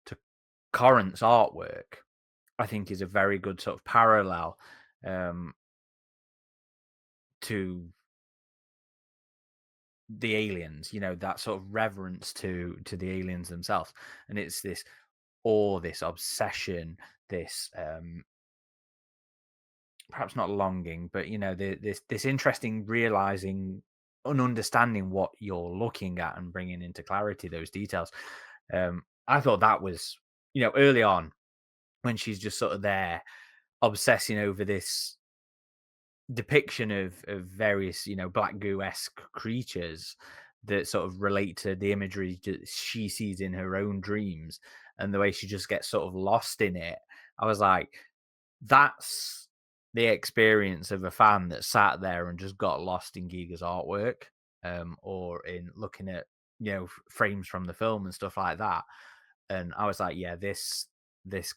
to Corinth's artwork, I think, is a very good sort of parallel um, to the aliens. That sort of reverence to the aliens themselves, and it's this awe, this obsession, this perhaps not longing, but this interesting realizing and understanding what you're looking at and bringing into clarity those details. I thought that was early on when she's just sort of there obsessing over this depiction of various black goo-esque creatures that sort of relate to the imagery that she sees in her own dreams, and the way she just gets sort of lost in it. I was like, that's the experience of a fan that sat there and just got lost in Giga's artwork, or in looking at frames from the film and stuff like that. And I was like, yeah, this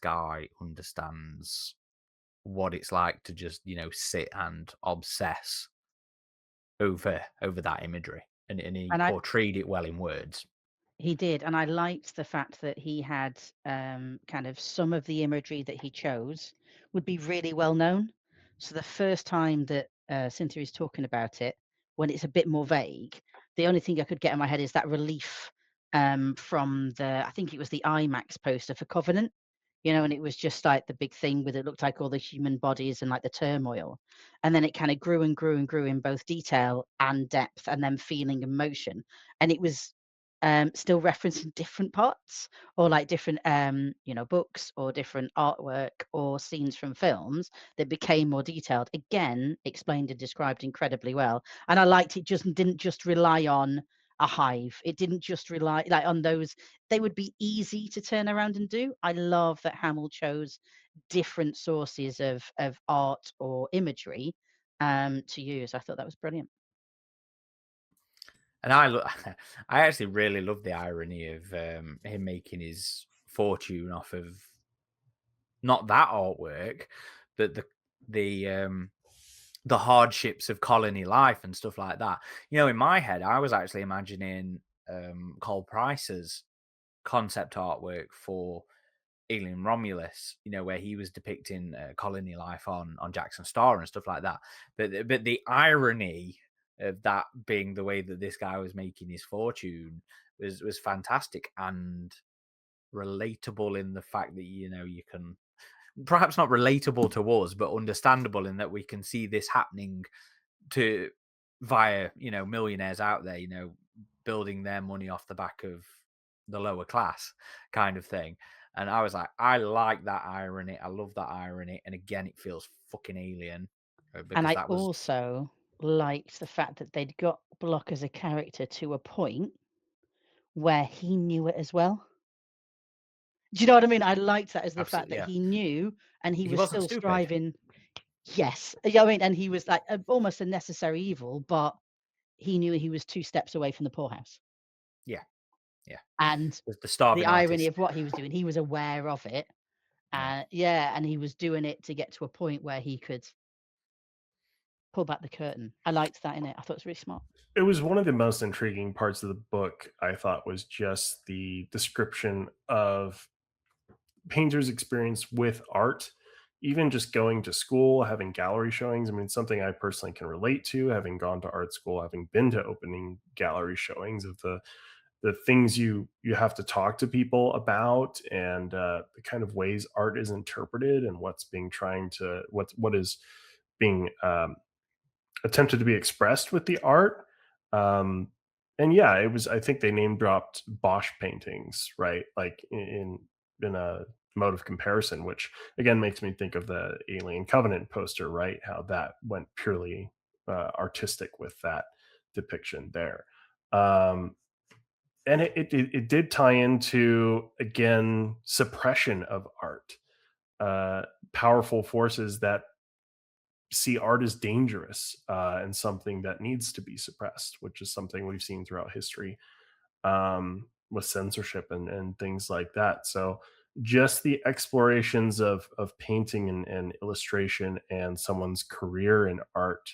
guy understands what it's like to just sit and obsess over that imagery, and he And portrayed it well in words. he did, and I liked the fact that he had, kind of some of the imagery that he chose would be really well known. So the first time that, Cynthia is talking about it, when it's a bit more vague, the only thing I could get in my head is that relief, from I think it was the IMAX poster for Covenant, and it was just like the big thing with, it looked like all the human bodies and like the turmoil. And then it kind of grew and grew and grew in both detail and depth and then feeling and motion. And it was still referencing different parts or like different books or different artwork or scenes from films that became more detailed, again explained and described incredibly well. And I liked it just didn't just rely on a hive. It didn't just rely like on those. They would be easy to turn around and do. I love that Hamill chose different sources of art or imagery to use. I thought that was brilliant. And I actually really love the irony of him making his fortune off of not that artwork, but the hardships of colony life and stuff like that. In my head, I was actually imagining Cole Price's concept artwork for Alien Romulus, where he was depicting colony life on Jackson Star and stuff like that. But the irony of that being the way that this guy was making his fortune was fantastic and relatable, in the fact that you can, perhaps not relatable to us, but understandable in that we can see this happening to via millionaires out there, building their money off the back of the lower class kind of thing. And I was like, I like that irony, I love that irony, and again, it feels fucking alien, And because I that was also liked the fact that they'd got Block as a character to a point where he knew it as well. Do you know what I mean? I liked that as the fact Absolutely, that yeah. he knew and he He was wasn't still stupid. striving. Yes. Yeah, I mean, and he was like almost a necessary evil, but he knew he was 2 steps away from the poorhouse. Yeah, yeah. And The the starving irony artist. of what he was doing, he was aware of it. Yeah. Yeah, and he was doing it to get to a point where he could pull back the curtain. I liked that in it. I thought it was really smart. It was one of the most intriguing parts of the book, I thought, was just the description of painter's experience with art, even just going to school, having gallery showings. I mean, it's something I personally can relate to, having gone to art school, having been to opening gallery showings of the things you have to talk to people about, and the kind of ways art is interpreted, and what's being trying to what is being attempted to be expressed with the art. Um, and yeah, it was. I think they name dropped Bosch paintings, right? Like in a mode of comparison, which again makes me think of the Alien Covenant poster, right? How that went purely artistic with that depiction there. Um, and it did tie into, again, suppression of art, uh, powerful forces that see art as dangerous, and something that needs to be suppressed, which is something we've seen throughout history, with censorship and things like that. So just the explorations of painting and illustration and someone's career in art,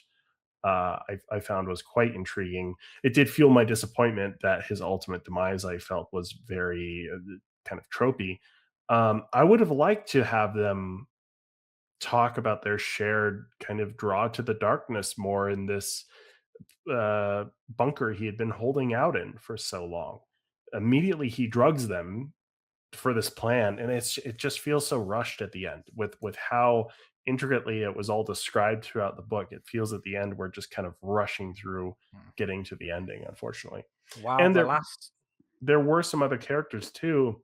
I found was quite intriguing. It did fuel my disappointment that his ultimate demise, I felt, was very kind of tropey. I would have liked to have them talk about their shared kind of draw to the darkness more in this bunker he had been holding out in for so long. Immediately, he drugs them for this plan, and it just feels so rushed at the end with how intricately it was all described throughout the book. It feels at the end we're just kind of rushing through Mm. getting to the ending, unfortunately. While And the there last there were some other characters too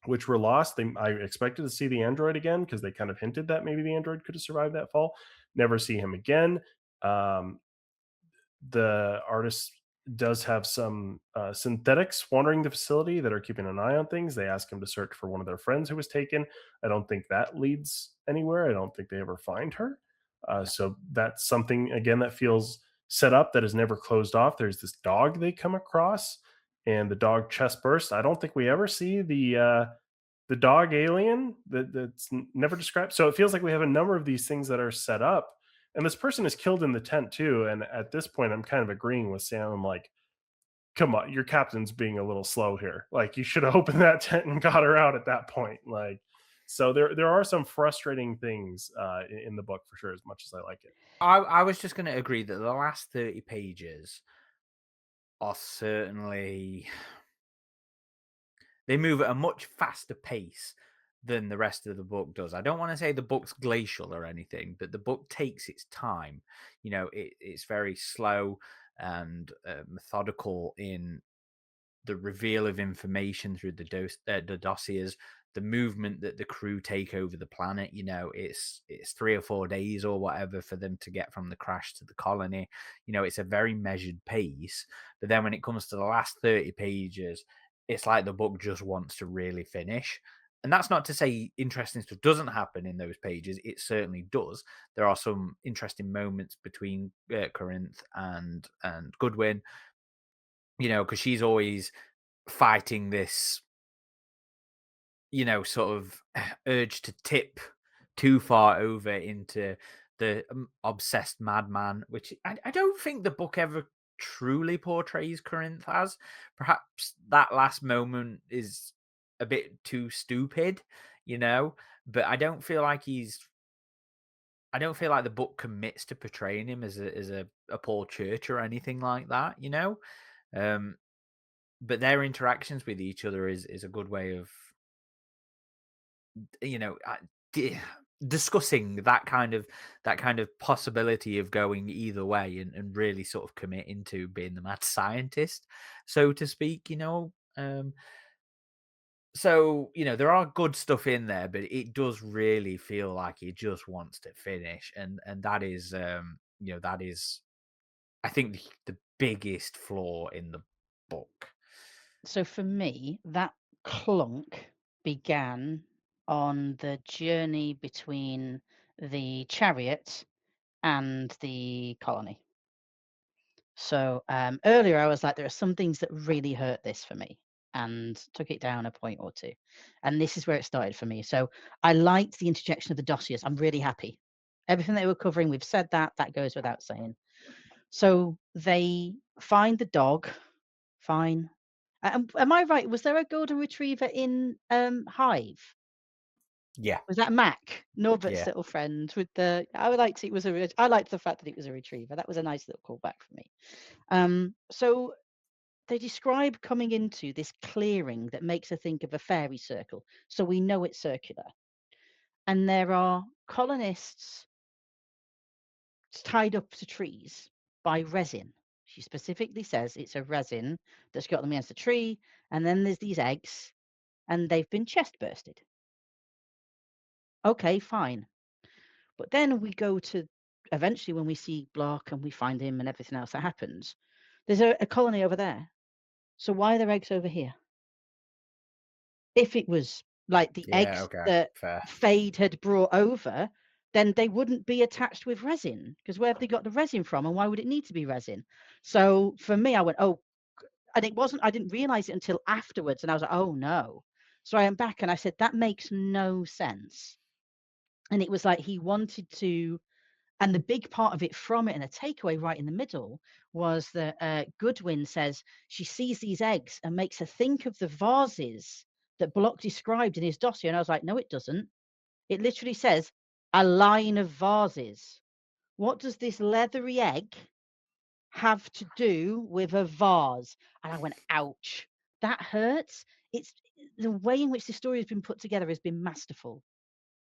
which were lost. I expected to see the android again because they kind of hinted that maybe the android could have survived that fall. Never see him again. Um, the artist does have some synthetics wandering the facility that are keeping an eye on things. They ask him to search for one of their friends who was taken. I don't think that leads anywhere. I don't think they ever find her. So that's something, again, that feels set up that is never closed off. There's this dog they come across, and the dog chest bursts. I don't think we ever see the dog alien that's never described. So it feels like we have a number of these things that are set up, and this person is killed in the tent too. And at this point, I'm kind of agreeing with Sam. I'm like, come on, your captain's being a little slow here. Like, you should have opened that tent and got her out at that point. Like, so there are some frustrating things in the book for sure, as much as I like it. I was just going to agree that the last 30 pages are certainly they move at a much faster pace than the rest of the book does. I don't want to say the book's glacial or anything, but the book takes its time. It's very slow and methodical in the reveal of information through the dossiers, the movement that the crew take over the planet. It's 3 or 4 days or whatever for them to get from the crash to the colony. It's a very measured pace. But then when it comes to the last 30 pages, it's like the book just wants to really finish. And that's not to say interesting stuff doesn't happen in those pages. It certainly does. There are some interesting moments between Corinth and Goodwin, because she's always fighting this, sort of urge to tip too far over into the obsessed madman, which I don't think the book ever truly portrays Corinth as. Perhaps that last moment is a bit too stupid, you know, but I don't feel like the book commits to portraying him as a Paul Church or anything like that. Um, but their interactions with each other is a good way of you know uh, di- discussing that kind of possibility of going either way, and really sort of committing to being the mad scientist, so to speak. So there are good stuff in there, but it does really feel like it just wants to finish, and that is I think the biggest flaw in the book. So for me, that clunk began on the journey between the chariot and the colony. So earlier I was like, there are some things that really hurt this for me, and took it down a point or two. And this is where it started for me. So I liked the interjection of the dossiers. I'm really happy. Everything they were covering, we've said that. That goes without saying. So they find the dog. Fine. Am I right? Was there a golden retriever in Hive? Yeah, Was that Mac, Norbert's yeah, little friend with the? I liked it was a. I liked the fact that it was a retriever. That was a nice little callback for me. So they describe coming into this clearing that makes her think of a fairy circle. So we know it's circular, and there are colonists tied up to trees by resin. She specifically says it's a resin that's got them against a tree, and then there's these eggs, and they've been chest bursted. Okay, fine. But then we go to eventually when we see Block and we find him and everything else that happens, there's a colony over there. So why are there eggs over here? If it was like the yeah. eggs Okay, that fair. Fade had brought over, then they wouldn't be attached with resin because where have they got the resin from and why would it need to be resin? So for me, I went, oh, and it wasn't, I didn't realize it until afterwards. And I was like, oh no. So I went back and I said, that makes no sense. And it was like he wanted to, and the big part of it from it and a takeaway right in the middle was that Goodwin says she sees these eggs and makes her think of the vases that Block described in his dossier. And I was like, no, it doesn't. It literally says a line of vases. What does this leathery egg have to do with a vase? And I went, ouch, that hurts. It's the way in which the story has been put together has been masterful.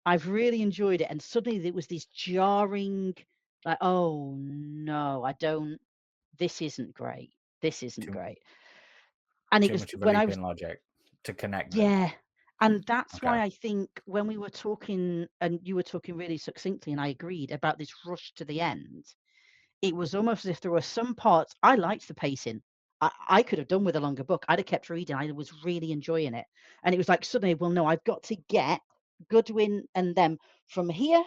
I've really enjoyed it, and suddenly there was this jarring, like, "Oh, no, I don't this isn't great. This isn't Too great." And it too was much of a when I leap was in logic to connect them. yeah, and that's Okay. why I think when we were talking and you were talking really succinctly, and I agreed about this rush to the end, it was almost as if there were some parts I liked the pacing. I could have done with a longer book. I'd have kept reading. I was really enjoying it. And it was like suddenly, well, no, I've got to get Goodwin and them from here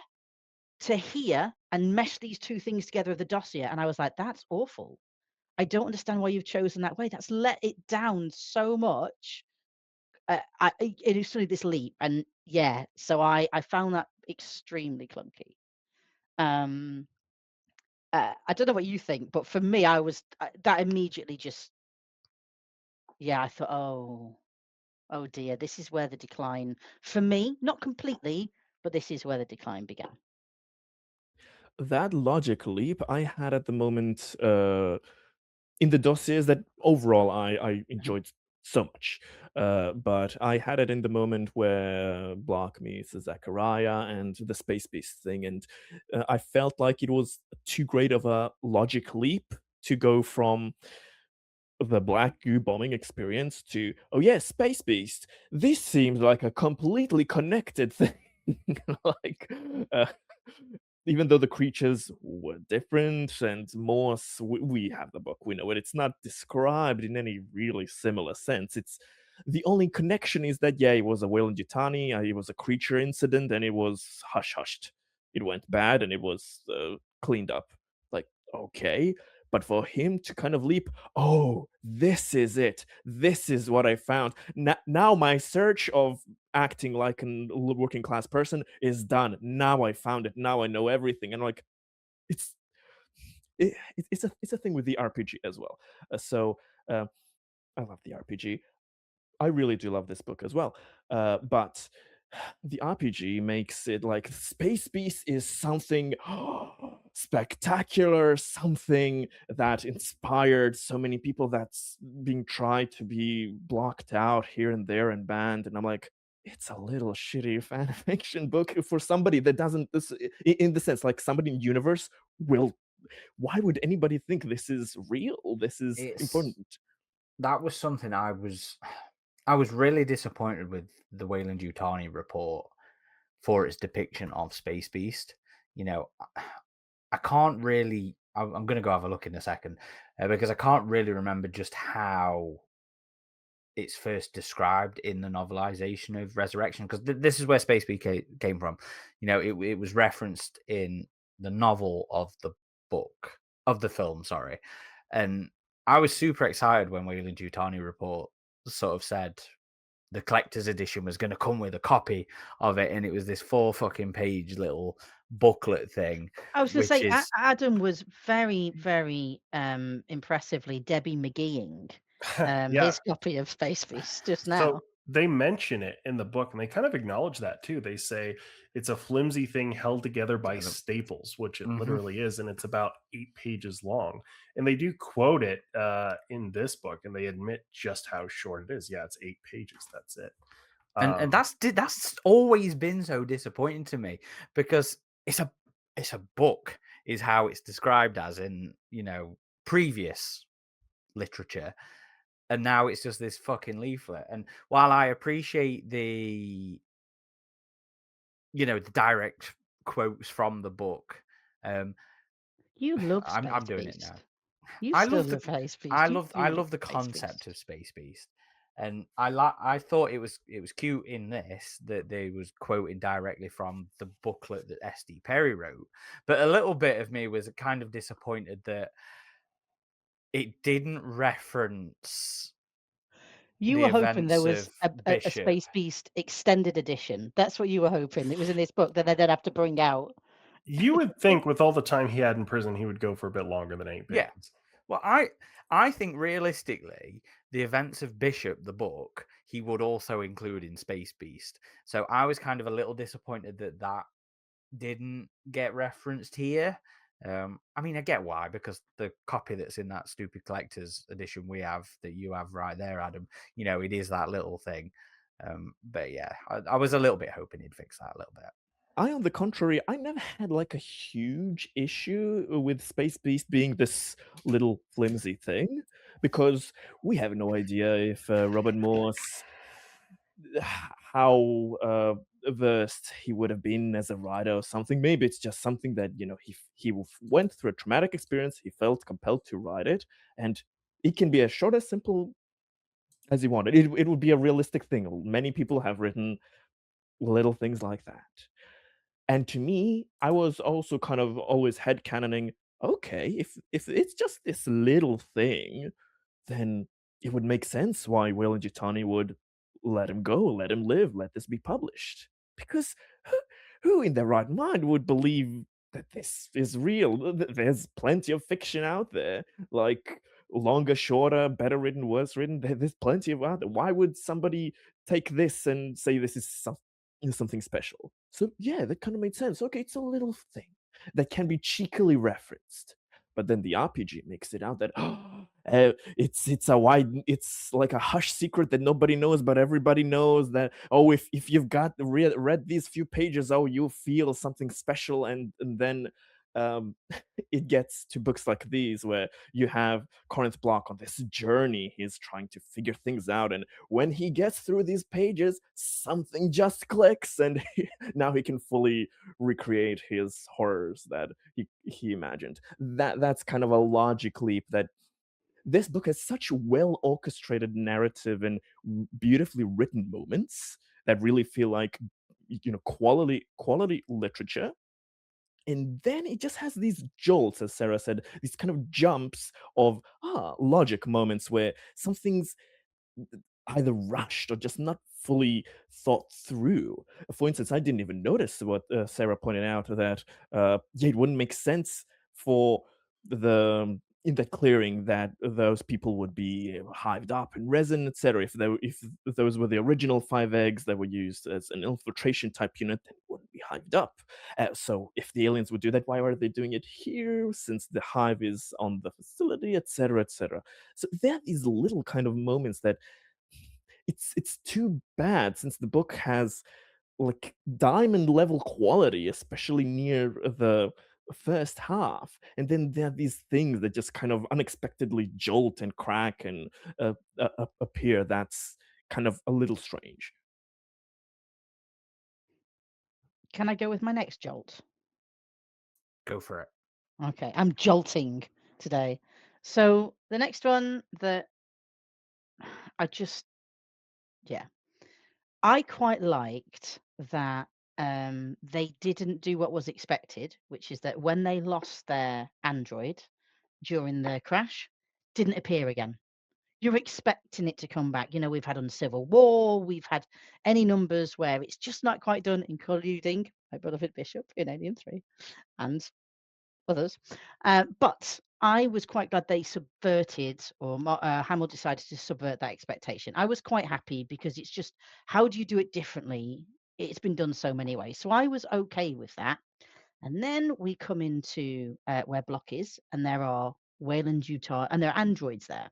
to hear and mesh these two things together of the dossier. And I was like, that's awful. I don't understand why you've chosen that way. That's let it down so much. It is suddenly this leap. And yeah, so I found that extremely clunky. Um, I don't know what you think, but for me, I was that immediately just, yeah, I thought, oh dear, this is where the decline, for me, not completely, but this is where the decline began. That logic leap I had at the moment in the dossiers that overall I Mhm. enjoyed so much. But I had it in the moment where Block meets Zachariah and the Space Beast thing, and I felt like it was too great of a logic leap to go from the Black Goo bombing experience to, oh yeah, Space Beast. This seems like a completely connected thing. like, uh, even though the creatures were different and more, we have the book, we know it. It's not described in any really similar sense. It's the only connection is that yeah, it was a whale in Yutani, it was a creature incident, and it was hush hushed. It went bad, and it was cleaned up. Like okay, but for him to kind of leap, oh, this is it. This is what I found. Now my search of acting like a working class person is done. Now I found it. Now I know everything. And like, it's it's a thing with the RPG as well. So I love the RPG. I really do love this book as well. But the RPG makes it like Space Beast is something spectacular, something that inspired so many people that's being tried to be blocked out here and there and banned. And I'm like, it's a little shitty fan fiction book for somebody that doesn't, in the sense, like somebody in universe will, why would anybody think this is real? This is It's important. that was something I was really disappointed with the Wayland Yutani report for its depiction of Space Beast. You know, I can't really I'm going to go have a look in a second because I can't really remember just how it's first described in the novelization of Resurrection, because this is where Space Beast came from. You know, it was referenced in the novel of the book of the film, sorry, and I was super excited when Wayland Yutani report sort of said the collector's edition was going to come with a copy of it, and it was this 4 fucking page little booklet thing, I was going to which say is Adam was very, very impressively Debbie McGeeing Yeah. his copy of Space Beast just So now. they mention it in the book and they kind of acknowledge that too. They say it's a flimsy thing held together by staples, which it Mhm. literally is. And it's about 8 pages long. And they do quote it in this book and they admit just how short it is. Yeah, it's 8 pages. That's it. And Um, that's always been so disappointing to me because it's a book is how it's described as in, you know, previous literature, and now it's just this fucking leaflet. And while I appreciate the, you know, the direct quotes from the book, um, You love I'm Space doing it now. Beast. You I still love the love Space Beast. You I really love the Space concept Beast. of Space Beast, and I thought it was cute in this that they was quoting directly from the booklet that SD Perry wrote, but a little bit of me was kind of disappointed that it didn't reference You the were hoping there events was of a Bishop. Space Beast extended edition. That's what you were hoping. It was in this book that they then have to bring out. you would think with all the time he had in prison, he would go for a bit longer than eight Yeah, pages. well, I think realistically, the events of Bishop, the book, he would also include in Space Beast. So I was kind of a little disappointed that didn't get referenced here. I mean, I get why, because the copy that's in that stupid collector's edition we have, that you have right there, Adam, you know, it is that little thing. But yeah, I was a little bit hoping he'd fix that a little bit. I, on the contrary, I never had like a huge issue with Space Beast being this little flimsy thing because we have no idea if Robert Morse how versed he would have been as a writer or something. Maybe it's just something that went through a traumatic experience. He felt compelled to write it, and it can be as short as simple as he wanted. It would be a realistic thing. Many people have written little things like that. And to me, I was also kind of always headcanoning, okay, if it's just this little thing, then it would make sense why Will and Yutani would let him go, let him live, let this be published. Because who, who in their right mind would believe that this is real? There's plenty of fiction out there, like longer, shorter, better written, worse written. There's plenty of out there. Why would somebody take this and say this is something special? So yeah, that kind of made sense. Okay, it's a little thing that can be cheekily referenced. But then the RPG makes it out that it's like a hush secret that nobody knows, but everybody knows that. Oh, if you've got read these few pages, oh, you'll feel something special, and then um, it gets to books like these where you have Corinth Block on this journey. He's trying to figure things out, and when he gets through these pages, something just clicks, and now he can fully recreate his horrors that he imagined. That's kind of a logic leap that this book has such well orchestrated narrative and beautifully written moments that really feel like quality literature, and then it just has these jolts, as Sarah said, these kind of jumps of logic moments where something's either rushed or just not fully thought through. For instance, I didn't even notice what Sarah pointed out that yeah, it wouldn't make sense for the in that clearing that those people would be hived up in resin, etc. If those were the original 5 eggs that were used as an infiltration type unit, then it wouldn't be hived up. So if the aliens would do that, why are they doing it here? Since the hive is on the facility, etc., etc. So there are these little kind of moments that it's too bad since the book has like diamond level quality, especially near the first half, and then there are these things that just kind of unexpectedly jolt and crack and appear. That's kind of a little strange. Can I go with my next jolt? Go for it. Okay, I'm jolting today. So the next one that I just yeah, I quite liked that they didn't do what was expected, which is that when they lost their android during the crash, didn't appear again. You're expecting it to come back. You know, we've had on Civil War, we've had any numbers where it's just not quite done, including my beloved Bishop in Alien 3 and others. But I was quite glad they subverted, or Hamill decided to subvert that expectation. I was quite happy because it's just, how do you do it differently? It's been done so many ways. So I was okay with that. And then we come into where Block is, and there are Wayland, Utah, and there are androids there.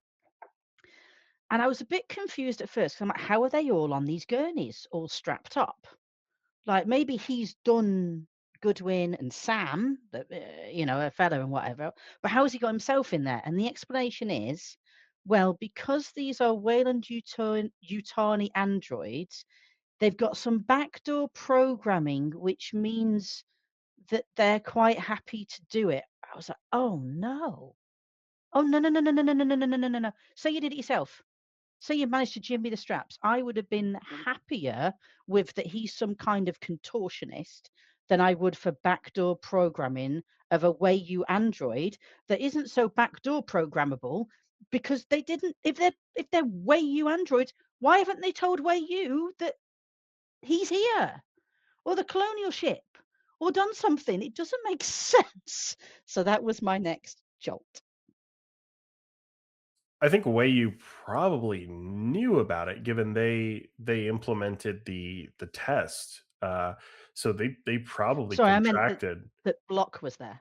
And I was a bit confused at first. 'Cause I'm like, how are they all on these gurneys, all strapped up? Like, maybe he's done Goodwin and Sam, that a fella and whatever, but how has he got himself in there? And the explanation is, well, because these are Wayland Yutani androids, they've got some backdoor programming, which means that they're quite happy to do it. I was like, oh no. Oh no, no, no, no, no, no, no, no, no, no, no, no, no. So you did it yourself. Say you managed to jimmy the straps, I would have been happier with that he's some kind of contortionist than I would for backdoor programming of a Wayu android that isn't so backdoor programmable because they didn't if they're Wayu androids, why haven't they told Wayu that he's here? Or the colonial ship? Or done something? It doesn't make sense. So that was my next jolt. I think Wayu probably knew about it, given they implemented the test. So they probably Sorry, I meant that contracted. that Block was there.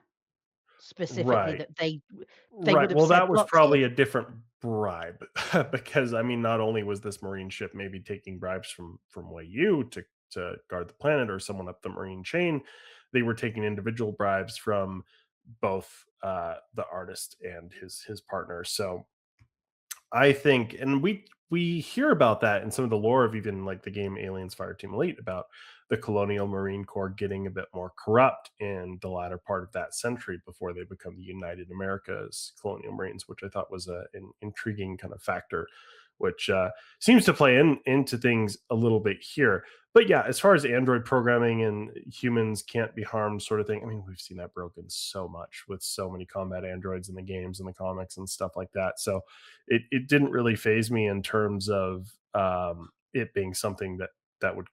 Specifically Right. that they would Right. have Well, said, that was "Block's here." probably a different bribe because I mean, not only was this Marine ship maybe taking bribes from Wayu to guard the planet or someone up the Marine chain, they were taking individual bribes from both the artist and his partner. So I think, and we hear about that in some of the lore of even like the game Aliens Fireteam Elite about the Colonial Marine Corps getting a bit more corrupt in the latter part of that century before they become the United Americas Colonial Marines, which I thought was an intriguing kind of factor, which seems to play into things a little bit here. But yeah, as far as Android programming and humans can't be harmed, sort of thing, I mean, we've seen that broken so much with so many combat androids in the games and the comics and stuff like that. So it didn't really phase me in terms of it being something that would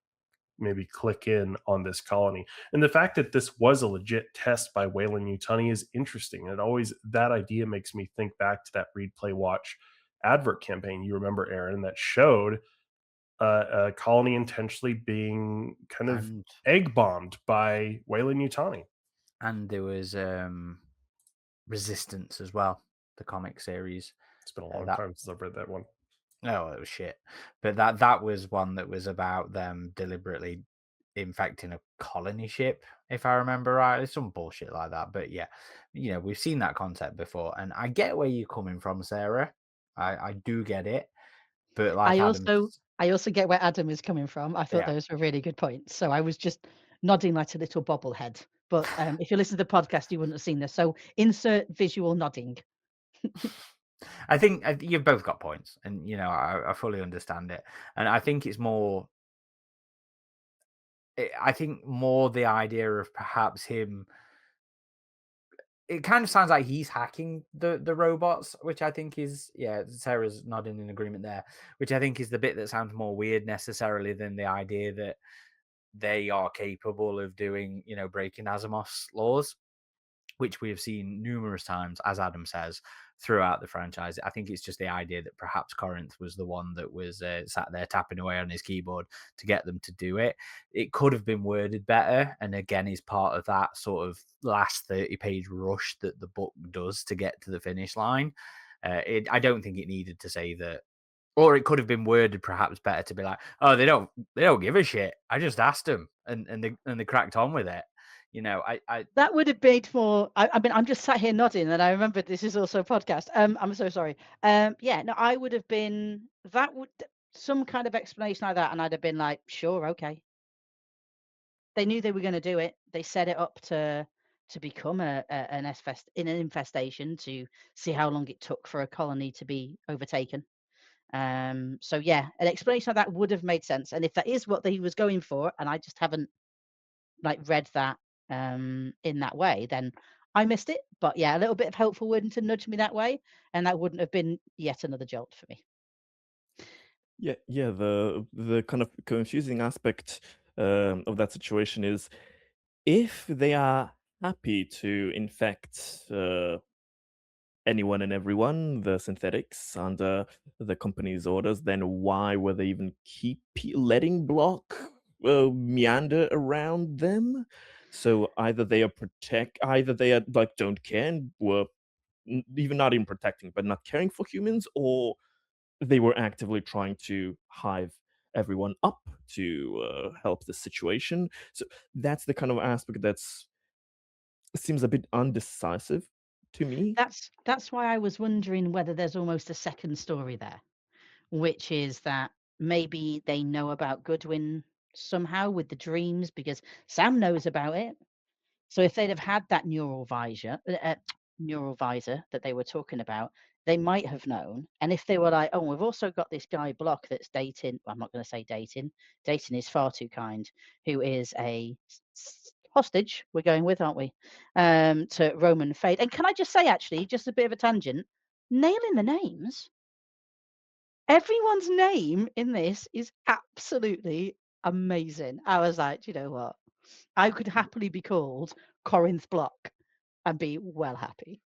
maybe click in on this colony. And the fact that this was a legit test by Wayland Yutani is interesting. And it always, that idea makes me think back to that Read Play Watch advert campaign you remember, Aaron, that showed a colony intentionally being kind of And egg bombed by Wayland Yutani. there was Resistance as well, the comic series. It's been a long That time since I've read that one. Oh, it was shit. But that was one that was about them deliberately infecting a colony ship, if I remember right. It's some bullshit like that. But yeah, we've seen that concept before, and I get where you're coming from, Sarah. I do get it. But like I Adam, also I also get where Adam is coming from. I thought yeah, those were really good points. So I was just nodding like a little bobblehead. But if you listen to the podcast, you wouldn't have seen this. So insert visual nodding. I think you've both got points, and I fully understand it, and I think it's more. I think more the idea of perhaps him. It kind of sounds like he's hacking the robots, which I think is, yeah, Sarah's nodding in agreement there, which I think is the bit that sounds more weird necessarily than the idea that they are capable of doing, breaking Asimov's laws, which we have seen numerous times, as Adam says, throughout the franchise. I think it's just the idea that perhaps Corinth was the one that was sat there tapping away on his keyboard to get them to do it. It could have been worded better, and again, is part of that sort of last 30-page rush that the book does to get to the finish line. I don't think it needed to say that, or it could have been worded perhaps better to be like, "Oh, they don't give a shit. I just asked them, and they cracked on with it." I That would have made more. I mean, I'm just sat here nodding, and I remember this is also a podcast. I'm so sorry. Yeah, no, I would have been that would some kind of explanation like that, and I'd have been like, sure, okay. They knew they were going to do it. They set it up to become an infestation to see how long it took for a colony to be overtaken. So yeah, an explanation of that would have made sense. And if that is what he was going for, and I just haven't like read that in that way, then I missed it. But yeah, a little bit of helpful wording to nudge me that way, and that wouldn't have been yet another jolt for me. Yeah, yeah. The kind of confusing aspect of that situation is if they are happy to infect anyone and everyone, the synthetics under the company's orders, then why would they even keep letting block meander around them? So either they are like don't care and were even not even protecting, but not caring for humans, or they were actively trying to hive everyone up to help the situation. So that's the kind of aspect that's seems a bit undecisive to me. That's why I was wondering whether there's almost a second story there, which is that maybe they know about Goodwin somehow with the dreams because Sam knows about it. So if they'd have had that neural visor that they were talking about, they might have known. And if they were like, "Oh, we've also got this guy Block that's dating," well, I'm not going to say dating. Dating is far too kind. Who is a hostage? We're going with, aren't we? To Roman Fate. And can I just say, actually, just a bit of a tangent, nailing the names. Everyone's name in this is absolutely amazing. I was like, "Do you know what? I could happily be called Corinth Block and be well happy."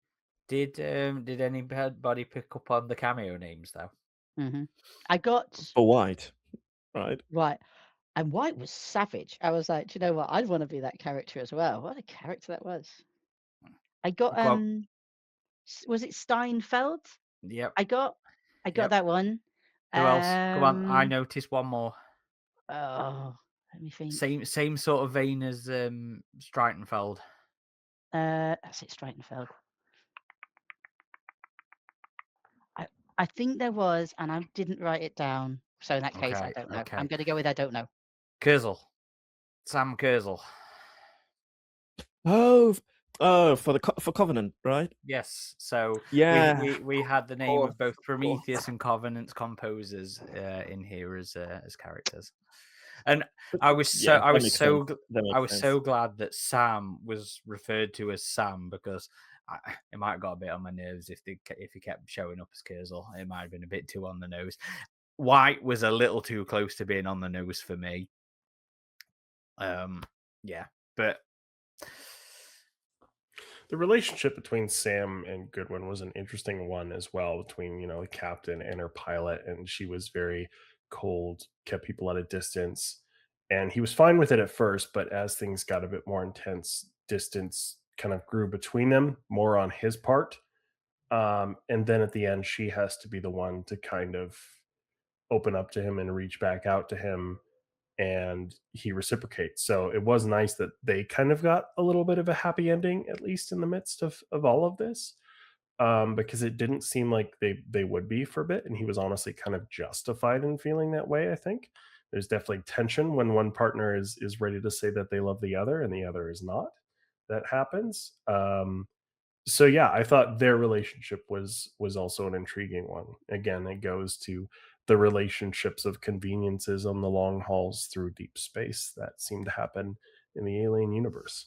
Did anybody pick up on the cameo names though? Mhm. I got For White, right? right, and White was savage. I was like, "Do you know what? I'd wanna be that character as well." What a character that was. I got, Go on. was it Steinfeld? Yep. I got I got Yep. that one. Who else? Come on. I Um, noticed one more. oh, let me think. Same sort of vein as Streitenfeld. That's it, Streitenfeld. I I think there was, and I didn't write it down. So in that case, I Okay. don't know. I'm Okay. gonna go with I don't know. Kurzel. Sam Kurzel. Oh, for for Covenant, right? Yes. So Yeah, we had the name of both of course. Prometheus and Covenant's composers in here as characters, and But I was so yeah, I that was makes so sense. gl- That I makes was sense. so glad that Sam was referred to as Sam because it might have got a bit on my nerves if he kept showing up as Kurzel. It might have been a bit too on the nose. White was a little too close to being on the nose for me. Yeah, but The relationship between Sam and Goodwin was an interesting one as well, between, the captain and her pilot. And she was very cold, kept people at a distance. And he was fine with it at first, but as things got a bit more intense, distance kind of grew between them, more on his part. And then at the end, she has to be the one to kind of open up to him and reach back out to him, and he reciprocates. So it was nice that they kind of got a little bit of a happy ending, at least in the midst of all of this, because it didn't seem like they would be for a bit, and he was honestly kind of justified in feeling that way. I think there's definitely tension when one partner is ready to say that they love the other and the other is not. That happens. So yeah, I thought their relationship was also an intriguing one. Again, it goes to the relationships of conveniences on the long hauls through deep space that seem to happen in the alien universe.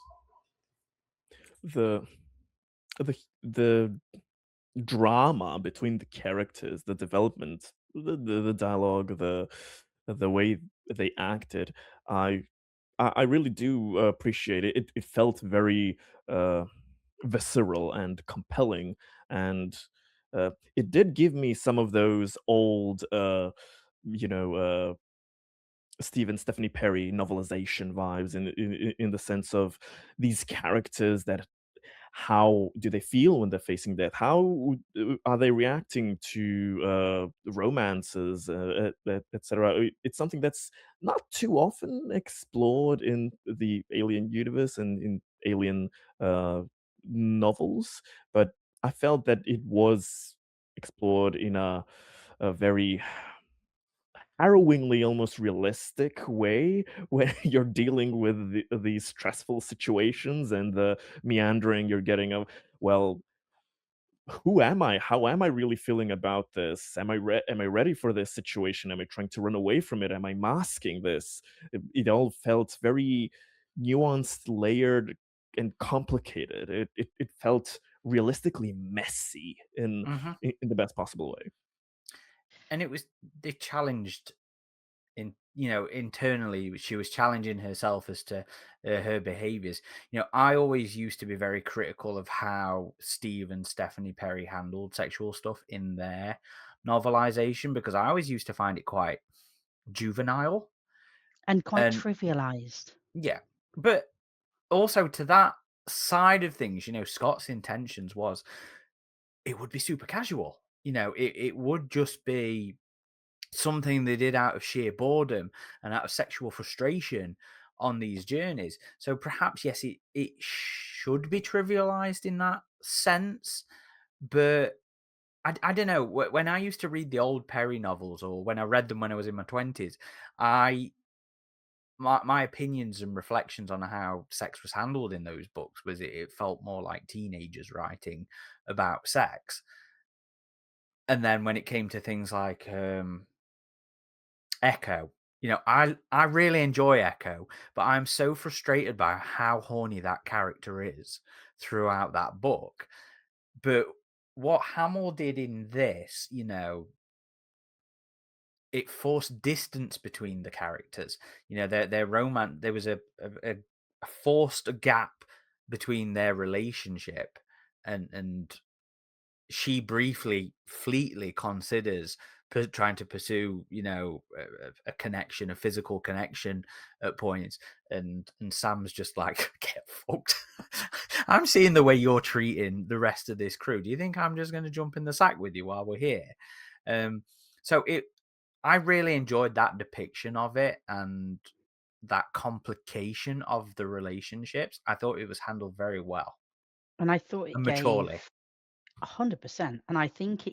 The the drama between the characters, the development, the dialogue, the way they acted, I I really do appreciate it. It felt very uh, visceral and compelling, and it did give me some of those old, you know, Stephanie Perry novelization vibes in the sense of these characters that how do they feel when they're facing death? How are they reacting to romances, etc.? It's something that's not too often explored in the Alien universe and in Alien uh, novels, but I felt that it was explored in a very harrowingly almost realistic way when you're dealing with these stressful situations and the meandering you're getting of, well, who am I? How am I really feeling about this? Am I ready for this situation? Am I trying to run away from it? Am I masking this? It all felt very nuanced, layered, and complicated. It felt realistically messy Hmm. in the best possible way. And it was they challenged internally. She was challenging herself as to her behaviors. I always used to be very critical of how Steve and Stephanie Perry handled sexual stuff in their novelization, because I always used to find it quite juvenile. And quite And trivialized. yeah, but also to that side of things, Scott's intentions was it would be super casual. It would just be something they did out of sheer boredom and out of sexual frustration on these journeys. So perhaps, yes, it should be trivialized in that sense, but I don't know. When I used to read the old Perry novels, or when I read them when I was in my 20s, I my opinions and reflections on how sex was handled in those books was it felt more like teenagers writing about sex. And then when it came to things like Echo. I really enjoy Echo, but I'm so frustrated by how horny that character is throughout that book. But what Hamill did in this, it forced distance between the characters. Their romance. There was a forced gap between their relationship, and she briefly, fleetly considers trying to pursue, a connection, a physical connection at points, and Sam's just like, get fucked. I'm seeing the way you're treating the rest of this crew. Do you think I'm just going to jump in the sack with you while we're here? Um, so I really enjoyed that depiction of it and that complication of the relationships. I thought it was handled very well And I thought it and gave maturely. 100%. And I think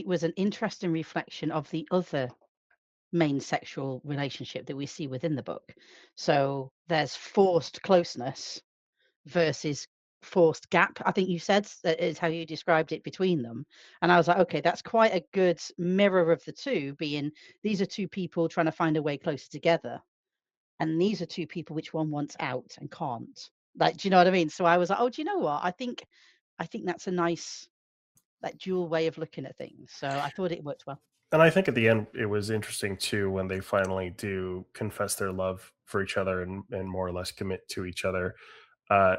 it was an interesting reflection of the other main sexual relationship that we see within the book. So there's forced closeness versus forced gap, I think you said, that is how you described it between them. And I was like, okay, that's quite a good mirror of the two, being these are two people trying to find a way closer together. And these are two people which one wants out and can't. Like, do you know what I mean? So I was like, oh, do you know what? I think that's a nice like dual way of looking at things. So I thought it worked well. And I think at the end it was interesting too when they finally do confess their love for each other and more or less commit to each other.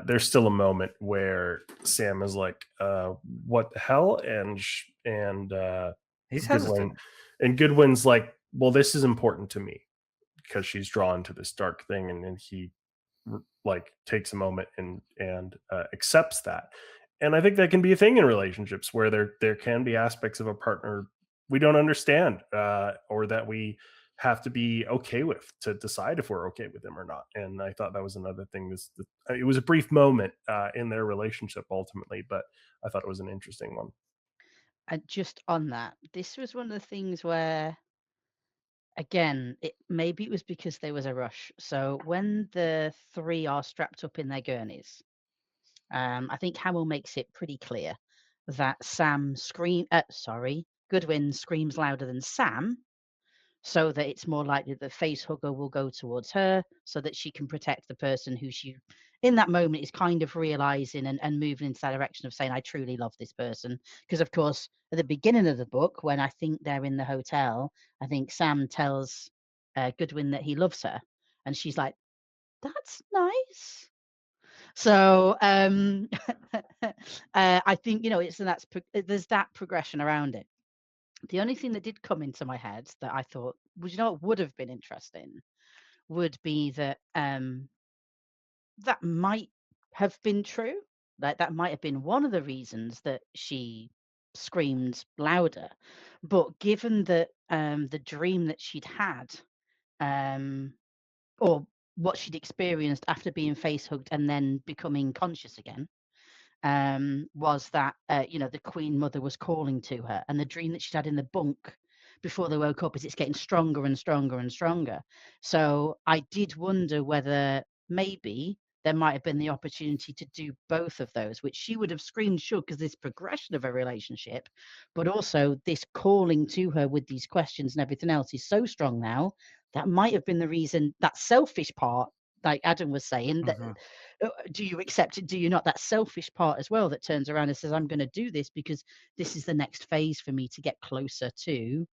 There's still a moment where Sam is like, "What the hell?" and He's Goodwin hesitant. and Goodwin's like, "Well, this is important to me," because she's drawn to this dark thing, and he like takes a moment and accepts that. And I think that can be a thing in relationships where there can be aspects of a partner we don't understand, or that we have to be okay with to decide if we're okay with them or not. And I thought that was another thing. It was a brief moment in their relationship ultimately, but I thought it was an interesting one. And just on that, this was one of the things where, again, maybe it was because there was a rush. So when the three are strapped up in their gurneys, I think Hamill makes it pretty clear that Goodwin screams louder than Sam, so that it's more likely the face hugger will go towards her so that she can protect the person who she in that moment is kind of realizing and moving into that direction of saying I truly love this person, because of course at the beginning of the book when I think they're in the hotel, I think Sam tells Goodwin that he loves her and she's like, that's nice. So I think there's that progression around it. The only thing that did come into my head that I thought, well, you know what would have been interesting would be that that might have been true. Like that might have been one of the reasons that she screamed louder. But given that the dream that she'd had, um, or what she'd experienced after being face hugged and then becoming conscious again, was that the Queen Mother was calling to her, and the dream that she'd had in the bunk before they woke up as it's getting stronger and stronger and stronger. So I did wonder whether maybe there might have been the opportunity to do both of those, which she would have screamed sure because this progression of a relationship, but also this calling to her with these questions and everything else is so strong now. That might have been the reason, that selfish part, like Adam was saying, that Mhm. do you accept it? Do you not? That selfish part as well that turns around and says, I'm going to do this because this is the next phase for me to get closer to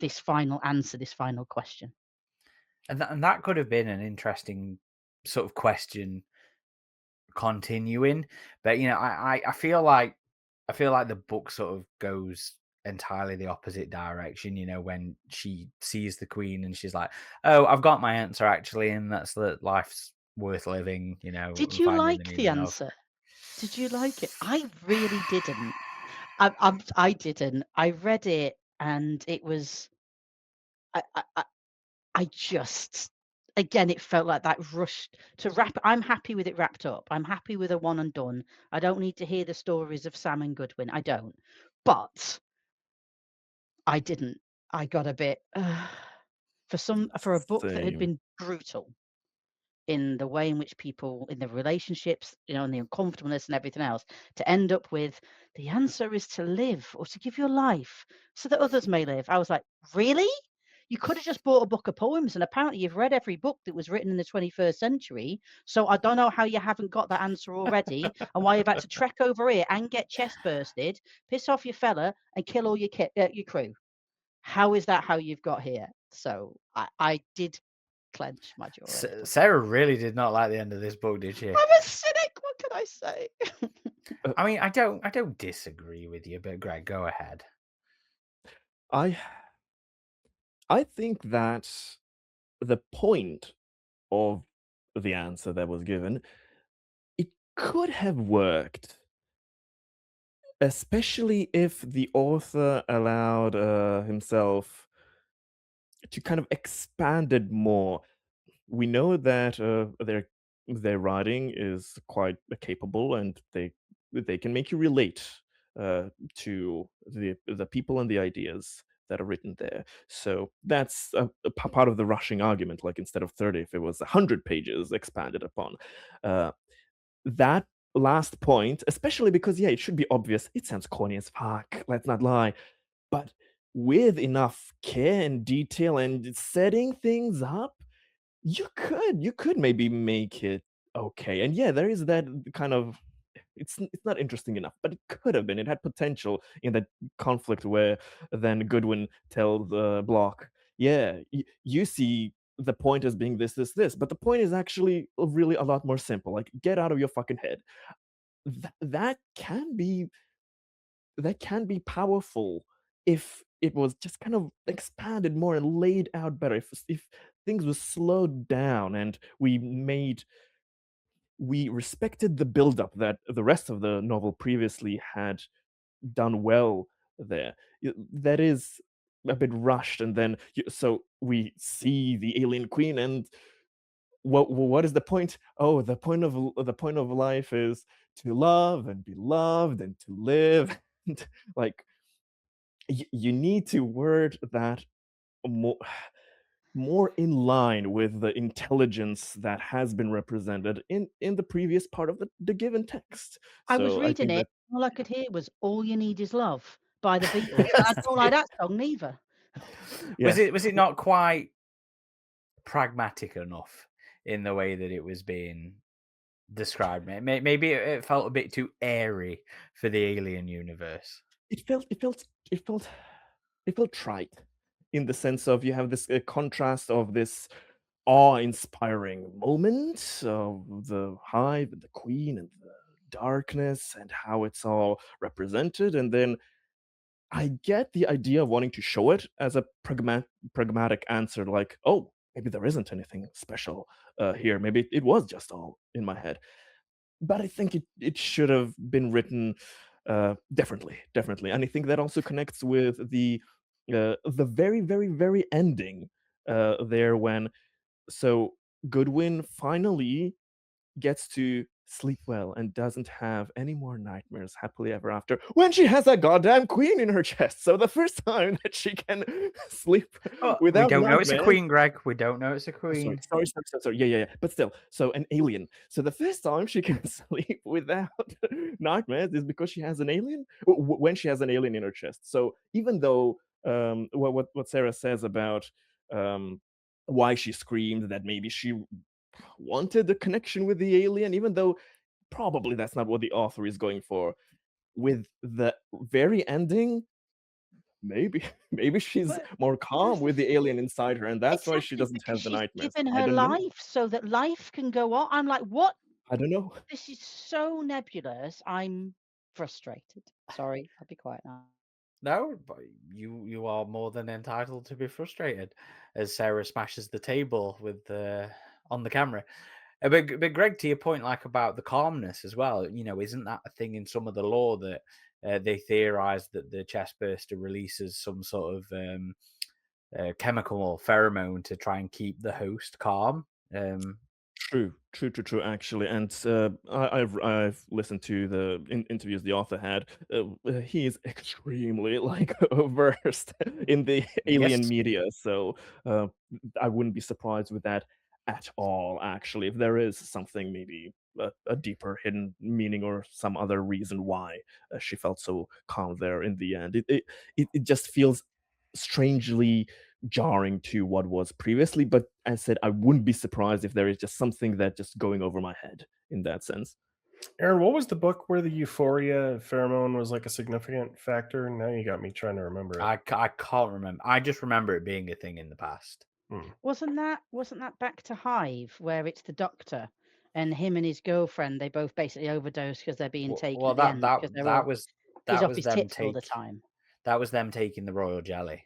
this final answer, this final question. And that could have been an interesting sort of question continuing, but I feel like the book sort of goes entirely the opposite direction. When she sees the queen and she's like, "Oh, I've got my answer actually, and that's that life's worth living. Did And you finding the like the meaning of." answer? Did you like it? I really didn't. I didn't. I read it and it was I I I I just again it felt like that rush to wrap. I'm happy with it wrapped up. I'm happy with a one and done. I don't need to hear the stories of Sam and Goodwin. I don't. But I didn't. I got a bit for a book that had Same. been brutal in the way in which people in the relationships, and the uncomfortableness and everything else, to end up with the answer is to live or to give your life so that others may live. I was like, really? You could have just bought a book of poems, and apparently you've read every book that was written in the 21st century. So I don't know how you haven't got that answer already, and why you've had to trek over here and get chest bursted, piss off your fella, and kill all your crew. How is that how you've got here? So I did clench my jaw a little. Sarah really did not like the end of this book, did she? I'm a cynic. What can I say? Uh, I mean, I don't disagree with you, but Greg, go ahead. I I think that the point of the answer that was given, it could have worked, especially if the author allowed himself to kind of expand it more. We know that their writing is quite capable, and they can make you relate to the people and the ideas that are written there. So that's part of the rushing argument. Like instead of 30, if it was 100 pages expanded upon, uh, that last point, especially because yeah, it should be obvious. It sounds corny as fuck. Let's not lie, but with enough care and detail and setting things up, you could maybe make it okay. And yeah, there is that kind of it's not interesting enough, but it could have been. It had potential in that conflict where then Goodwin tells Block, "Yeah, you see the point as being this, but the point is actually really a lot more simple. Like, get out of your fucking head." That can be powerful if it was just kind of expanded more and laid out better. If things were slowed down and we respected the build-up that the rest of the novel previously had done well there. That is a bit rushed, and then so we see the alien queen, and what is the point? Oh, the point of life is to love and be loved and to live. Like you need to word that more more in line with the intelligence that has been represented in the previous part of the given text. I was So I reading think it, that all I could hear was "All You Need Is Love" by the Beatles, and I don't like that song neither. Was yeah, it not quite pragmatic enough in the way that it was being described? Maybe it felt a bit too airy for the alien universe. it felt trite in the sense of you have this contrast of this awe-inspiring moment of the hive and the queen and the darkness and how it's all represented, and then I get the idea of wanting to show it as a pragmatic answer, like, oh, maybe there isn't anything special here. Maybe it was just all in my head. But I think it should have been written differently, definitely. And I think that also connects with the very, very, very ending there when so Goodwin finally gets to sleep well and doesn't have any more nightmares happily ever after when she has a goddamn queen in her chest. So the first time that she can sleep Oh, we without don't know it's a nightmares. queen, Greg. We don't know it's a Oh, sorry, queen. sorry, sorry, sorry, sorry. Yeah, yeah, yeah. But still, so an alien. So the first time she can sleep without nightmares is because she has an alien. When she has an alien in her chest. So even though what Sarah says about um, why she screamed, that maybe she wanted a connection with the alien, even though probably that's not what the author is going for. With the very ending, maybe maybe she's But more that's calm the with the thing. alien inside her, and that's why she Exactly, doesn't because have the she's nightmares. given I her don't know. life so that life can go on. I'm like, "What? I don't know. This is so nebulous." I'm frustrated. Sorry, I'll be quiet now. No, but you are more than entitled to be frustrated, as Sarah smashes the table with the on the camera. But Greg, to your point, like about the calmness as well, isn't that a thing in some of the lore that they theorize that the chest burster releases some sort of chemical or pheromone to try and keep the host calm? True, true, true, true. Actually, and I've listened to the interviews the author had. He is extremely like versed in the alien Yes, media, so uh, I wouldn't be surprised with that at all. Actually, if there is something, maybe a deeper hidden meaning or some other reason why she felt so calm there in the end, it just feels strangely jarring to what was previously. But as I said, I wouldn't be surprised if there is just something that just going over my head in that sense. Aaron, what was the book where the euphoria pheromone was like a significant factor? Now you got me trying to remember it. I can't remember. I just remember it being a thing in the past. Hmm. Wasn't that Back to Hive where it's the doctor and him and his girlfriend, they both basically overdose because 'cause they're being taken Well, at the that end that because 'cause they're that all was he's that off was his them tits all the take time. that was them taking the royal jelly.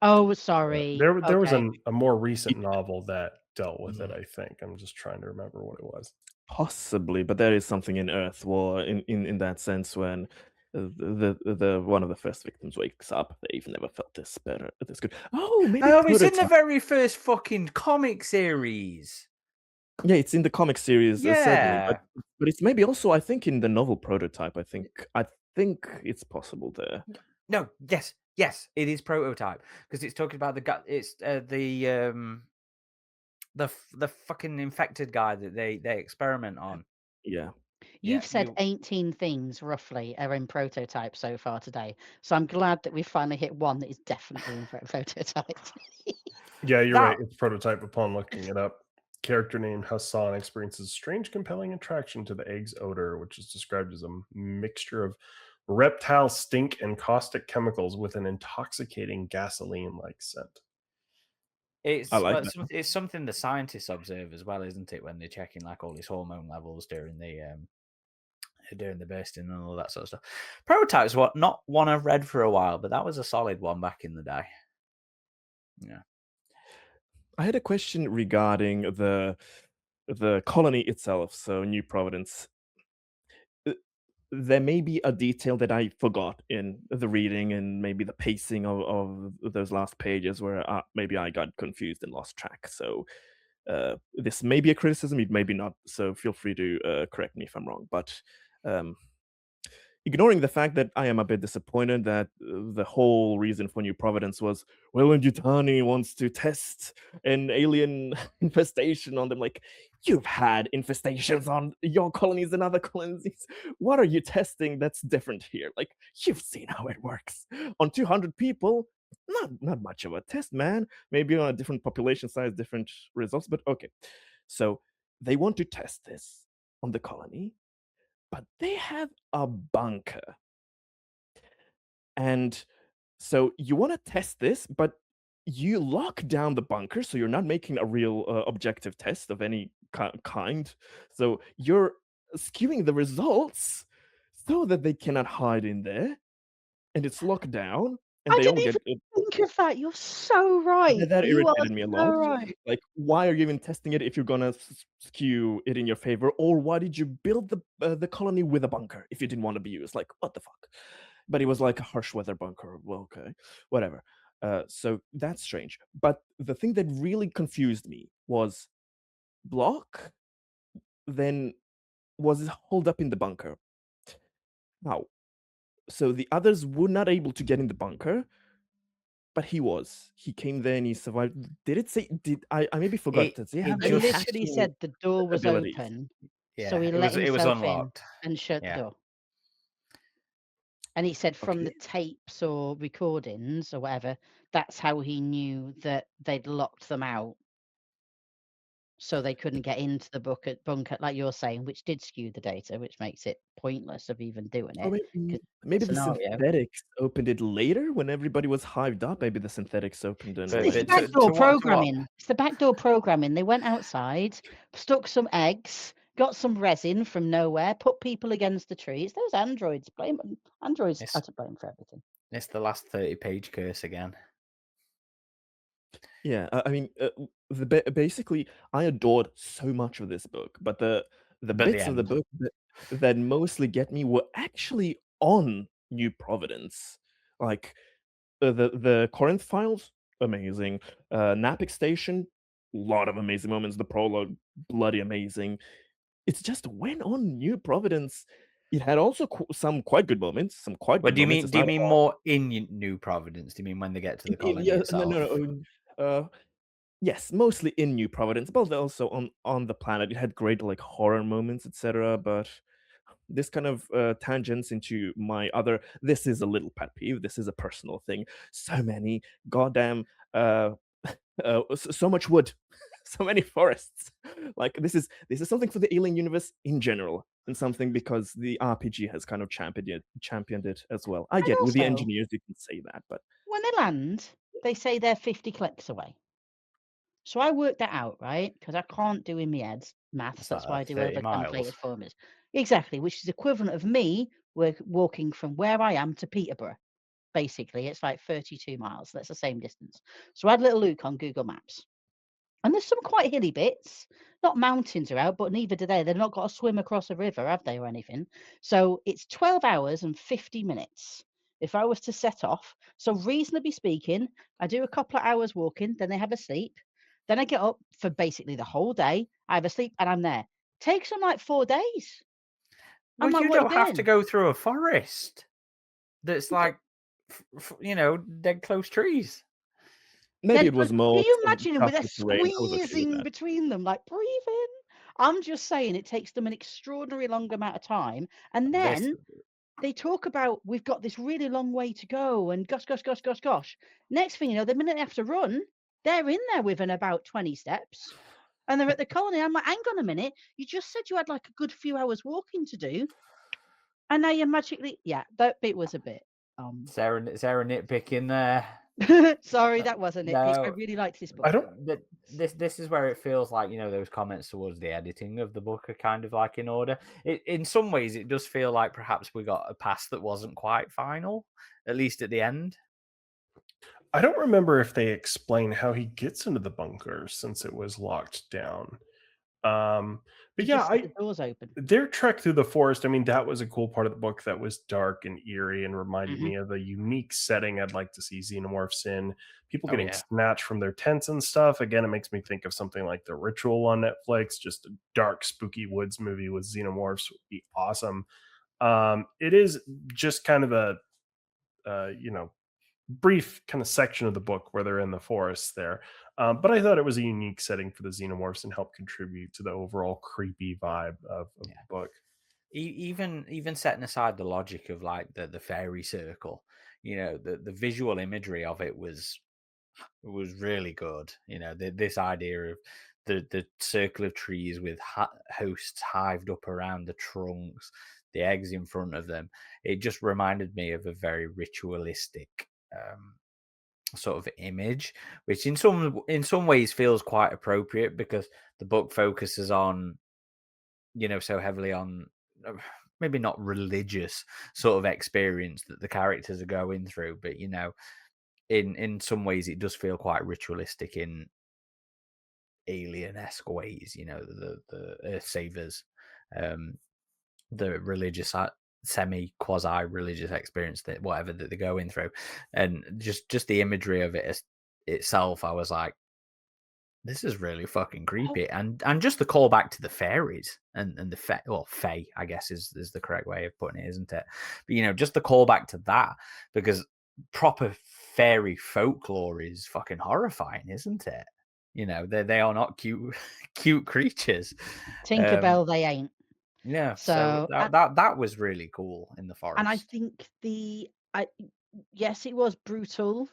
Oh, sorry. There was Okay. a more recent novel that dealt with it. Mm. I think I'm just trying to remember what it was. Possibly, but there is something in Earth War in that sense when the one of the first victims wakes up. They've never felt this better, this good. Oh, maybe Oh, it's in the prototype. very first fucking comic series. Yeah, it's in the comic series, certainly, Yeah. but it's maybe also I think in the novel prototype. I think it's possible there. No, yes, yes, it is prototype because it's talking about it's the fucking infected guy that they experiment on. Yeah. Yeah, You've said you 18 things roughly are in prototype so far today, so I'm glad that we finally hit one that is definitely in prototype. Yeah, you're right. that It's prototype upon looking it up. Character named Hassan experiences strange, compelling attraction to the egg's odor, which is described as a mixture of reptile stink and caustic chemicals with an intoxicating gasoline like scent. I it's like well, that. it's something the scientists observe as well, isn't it? When they're checking like all these hormone levels during the bursting and all that sort of stuff. Prototype's what not one I've read for a while, but that was a solid one back in the day. Yeah. I had a question regarding the colony itself, so New Providence. Uh, There may be a detail that I forgot in the reading and maybe the pacing of those last pages where maybe I got confused and lost track. So this may be a criticism, it may be not. So feel free to correct me if I'm wrong. But um, ignoring the fact that I am a bit disappointed that the whole reason for New Providence was, well, and Yutani wants to test an alien infestation on them. Like, you've had infestations on your colonies and other colonies. What are you testing that's different here? Like, you've seen how it works. On 200 people, not much of a test, man. Maybe on a different population size, different results, but okay. So they want to test this on the colony, but they have a bunker. And so you want to test this, but you lock down the bunker so you're not making a real objective test of any kind. So you're skewing the results so that they cannot hide in there and it's locked down and I they didn't all get even think of that. You're so right. that You are irritated me a so lot. right. Like, why are you even testing it if you're gonna skew it in your favor? Or why did you build the colony with a bunker if you didn't want to be used? Like, what the fuck? But it was like a harsh weather bunker. Well, okay, whatever. So that's strange. But the thing that really confused me was block, then was holed up in the bunker. Now, so the others were not able to get in the bunker, but he was. He came there and he survived. Did it say? Did I maybe forgot? It Does he it have It any just literally actual said the door was abilities? open, so yeah, he it let was himself in unlocked. and shut the Yeah. door. And he said from the Okay. tapes or recordings or whatever, that's how he knew that they'd locked them out so they couldn't get into the bunker, like you're saying, which did skew the data, which makes it pointless of even doing Oh, it because the maybe the scenario. synthetics opened it later when everybody was hyped up. Maybe the synthetics opened and But It's the but went. backdoor to what programming. It's the backdoor programming. They went outside, stuck some eggs, got some resin from nowhere, put people against the trees. Those androids blame androids are it's to blame for everything. it's the last 30-page curse again. Yeah, I mean, basically, I adored so much of this book, but the But the bits of the end. book that mostly get me were actually on New Providence, like the Corinth Files, amazing. Napic Station, lot of amazing moments. The prologue, bloody amazing. It's just when on New Providence, it had also some quite good moments, some quite What good do you moments. mean? It's Do you not mean more in New Providence? Do you mean when they get to the colony yeah, no, no, itself? no. Yes, mostly in New Providence, but also on the planet. It had great like horror moments, etc. But this kind of tangents into my other. This is a little pet peeve. This is a personal thing. So many goddamn uh, so much wood, so many forests. Like this is something for the alien universe in general, and something because the RPG has kind of championed it as well. I And get with the also, engineers you can say that, but when they land, they say they're 50 clicks away. So I worked that out, right? Because I can't do in my head maths. It's That's like why I do 30 over miles. calculated formulas. Exactly, which is equivalent of me walking from where I am to Peterborough. Basically, it's like 32 miles. That's the same distance. So I had a little look on Google Maps. And there's some quite hilly bits. Not mountains are out, but neither do they. They've not got to swim across a river, have they, or anything? So it's 12 hours and 50 minutes if I was to set off. So reasonably speaking, I do a couple of hours walking, then I have a sleep. Then I get up for basically the whole day. I have a sleep and I'm there. Takes them like 4 days. Well, I'm like, you what are you don't have to doing? go through a forest that's But like, dead close trees. maybe then, it but was can more you some imagine where they're tougher terrain. I was okay with squeezing that. between them, like breathing? I'm just saying it takes them an extraordinary long amount of time. And This then they talk about we've got this really long way to go and gosh, gosh, gosh, gosh, gosh. Next thing you know, the minute they have to run, they're in there within about 20 steps. And they're at the colony. I'm like, hang on a minute. You just said you had like a good few hours walking to do. And now you're magically, yeah, that bit was a bit. Sarah nitpicking there. Sorry, Uh, that was a nitpick. I No, really liked this I book. don't but this is where it feels like those comments towards the editing of the book are kind of like in order. In some ways, it does feel like perhaps we got a pass that wasn't quite final, at least at the end. I don't remember if they explain how he gets into the bunker since it was locked down. He But yeah, just said I the door's open. their trek through the forest, I mean, that was a cool part of the book that was dark and eerie and reminded Hmm. me of a unique setting I'd like to see xenomorphs in. People Oh getting yeah, snatched from their tents and stuff. Again, it makes me think of something like The Ritual on Netflix. Just a dark, spooky woods movie with xenomorphs would be awesome. It is just kind of a brief kind of section of the book where they're in the forest there. But I thought it was a unique setting for the xenomorphs and helped contribute to the overall creepy vibe of yeah. the book. Even setting aside the logic of like the fairy circle, the visual imagery of it was really good. This idea of the circle of trees with hosts hived up around the trunks, the eggs in front of them. It just reminded me of a very ritualistic um, sort of image, which in some ways feels quite appropriate because the book focuses on so heavily on uh, maybe not religious sort of experience that the characters are going through, but in some ways it does feel quite ritualistic in alien-esque ways, the Earth Savers, um, the religious, semi quasi religious experience that whatever that they're going through, and just the imagery of it itself. I was like, this is really fucking creepy. And just the callback to the fairies and the fae, I guess is the correct way of putting it, isn't it? But just the callback to that, because proper fairy folklore is fucking horrifying, isn't it? They are not cute cute creatures. Um Tinkerbell, they ain't. yeah, so So, that was really cool in the and I forest. think yes, it was brutal,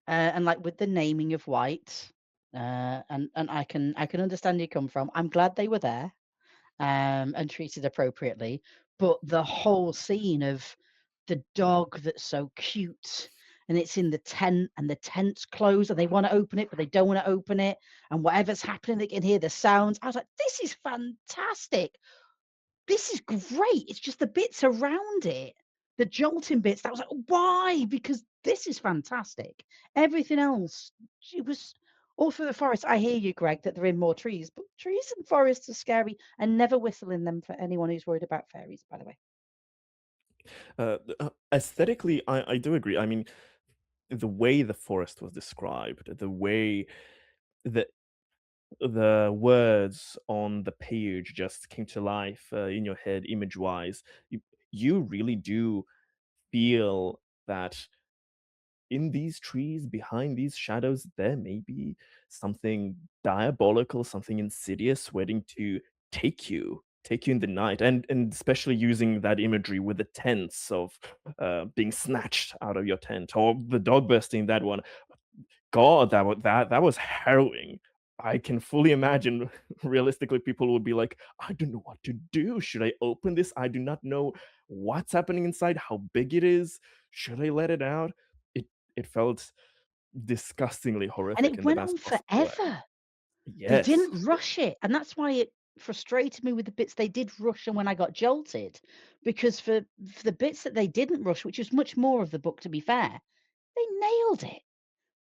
and like with the naming of white, and I can understand you come from. I'm glad they were there, and treated appropriately. But the whole scene of the dog that's so cute and it's in the tent and the tent's closed and they want to open it, but they don't want to open it. And whatever's happening, they can hear the sounds. I was like, this is fantastic. This is great. It's just the bits around it, the jolting bits. That was like, why? Because this is fantastic. Everything else, it was all through the forest. I hear you, Greg, that they're in more trees, but trees and forests are scary, and never whistle in them for anyone who's worried about fairies, by the way. Aesthetically, I do agree. I mean, the way the forest was described, the way the the words on the page just came to life in your head, image wise. You really do feel that in these trees, behind these shadows, there may be something diabolical, something insidious waiting to take you in the night, and especially using that imagery with the tents of being snatched out of your tent, or the dog bursting, that one. God, that was harrowing. I can fully imagine realistically people would be like, I don't know what to do. Should I open this? I do not know what's happening inside, how big it is. Should I let it out? It felt disgustingly And horrific it in the went best on possible way. forever. They Yes. didn't rush it, and that's why it frustrated me with the bits they did rush and when I got jolted, because for the bits that they didn't rush, which was much more of the book, to be fair, they nailed it.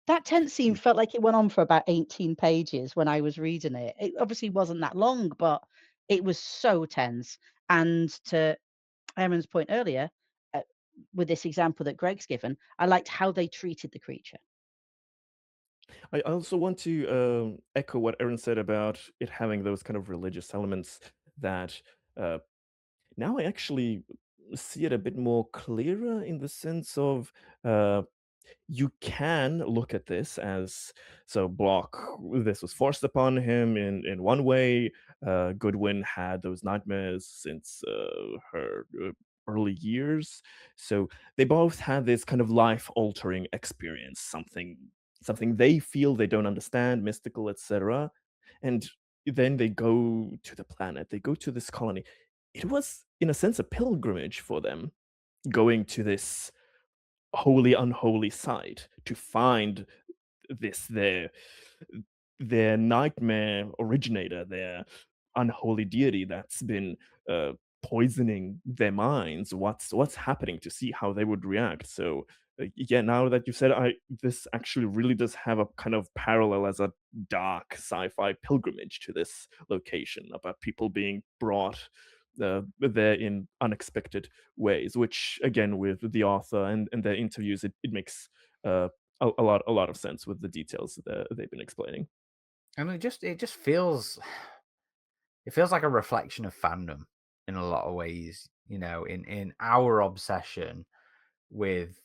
That tent scene felt like it went on for about 18 pages when I was reading it. It obviously wasn't that long, but it was so tense. And to Aaron's point earlier, uh, with this example that Greg's given, I liked how they treated the creature. I also want to echo what Aaron said about it having those kind of religious elements that uh, now I actually see it a bit more clearer in the sense of uh, you can look at this as so Block, this was forced upon him in one way. Goodwin had those nightmares since her early years, so they both had this kind of life altering experience, something they feel they don't understand, mystical, etc. And then they go to the planet, they go to this colony. It was in a sense a pilgrimage for them, going to this holy unholy site to find this their nightmare originator, their unholy deity that's been poisoning their minds. What's happening, to see how they would react. So yeah, now that you've said, I this actually really does have a kind of parallel as a dark sci-fi pilgrimage to this location, about people being brought there in unexpected ways, which again with the author and their interviews, it makes uh, a lot of sense with the details that they've been explaining. And it just feels like a reflection of fandom in a lot of ways, in our obsession with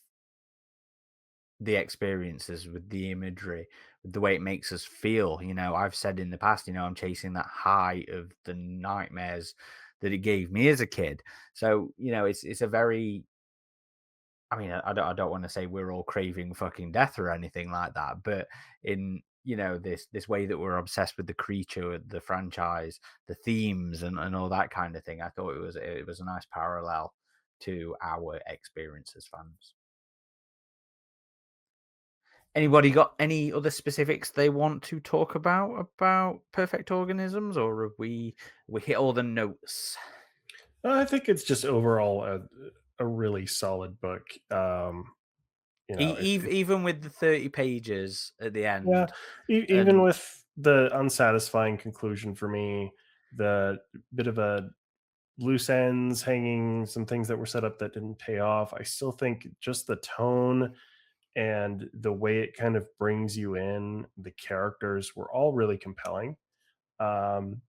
the experiences, with the imagery, with the way it makes us feel. I've said in the past, I'm chasing that high of the nightmares that it gave me as a kid. So, it's a very, I mean, I don't want to say we're all craving fucking death or anything like that, but in this way that we're obsessed with the creature, the franchise, the themes, and all that kind of thing, I thought it was a nice parallel to our experience as fans. Anybody got any other specifics they want to talk about Perfect Organisms, or have we hit all the notes? I think it's just overall a really solid book. Even with the 30 pages at the Yeah, end, even and with the unsatisfying conclusion for me, the bit of a loose ends hanging, some things that were set up that didn't pay off. I still think just the tone and the way it kind of brings you in, the characters were all really compelling. Um,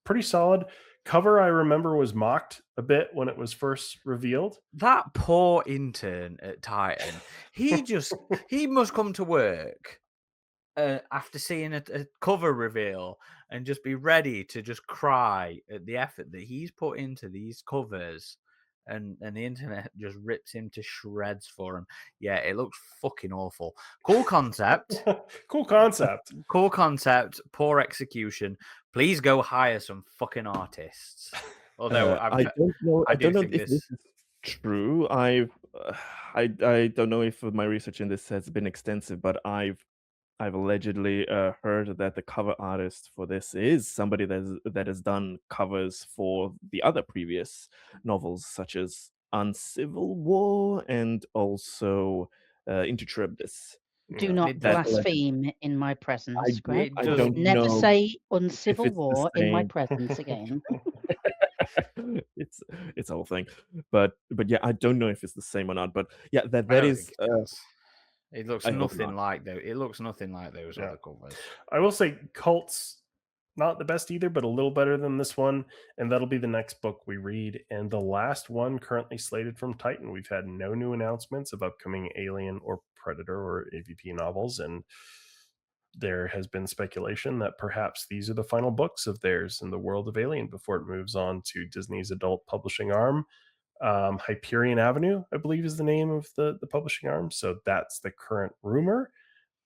Pretty solid. Cover, I remember, was mocked a bit when it was first revealed. That poor intern at Titan, he must come to work after seeing a cover reveal and just be ready to just cry at the effort that he's put into these covers, and the internet just rips him to shreds for him. Yeah, it looks fucking awful. Cool concept, Cool concept. cool concept, poor execution. Please go hire some fucking artists. Although I don't know. I I don't do know think if this this. is true. I don't know if my research in this has been extensive, but I've allegedly heard that the cover artist for this is somebody that has done covers for the other previous novels, such as Uncivil War and also Into Tribus. Do Yeah. not It does. That's alleged. blaspheme in my presence, Greg. It I does. don't Never know say if uncivil it's the war in my same. presence again. it's it's a whole thing, but yeah, I don't know if it's the same or not. But yeah, that I that don't think is. it is. It looks I hope not. nothing like though. It looks nothing like those Yeah. other covers. I will say Cult's not the best either, but a little better than this one. And that'll be the next book we read. And the last one currently slated from Titan. We've had no new announcements of upcoming Alien or Predator or AvP novels. And there has been speculation that perhaps these are the final books of theirs in the world of Alien before it moves on to Disney's adult publishing arm. Hyperion Avenue, I believe, is the name of the publishing arm. So that's the current rumor.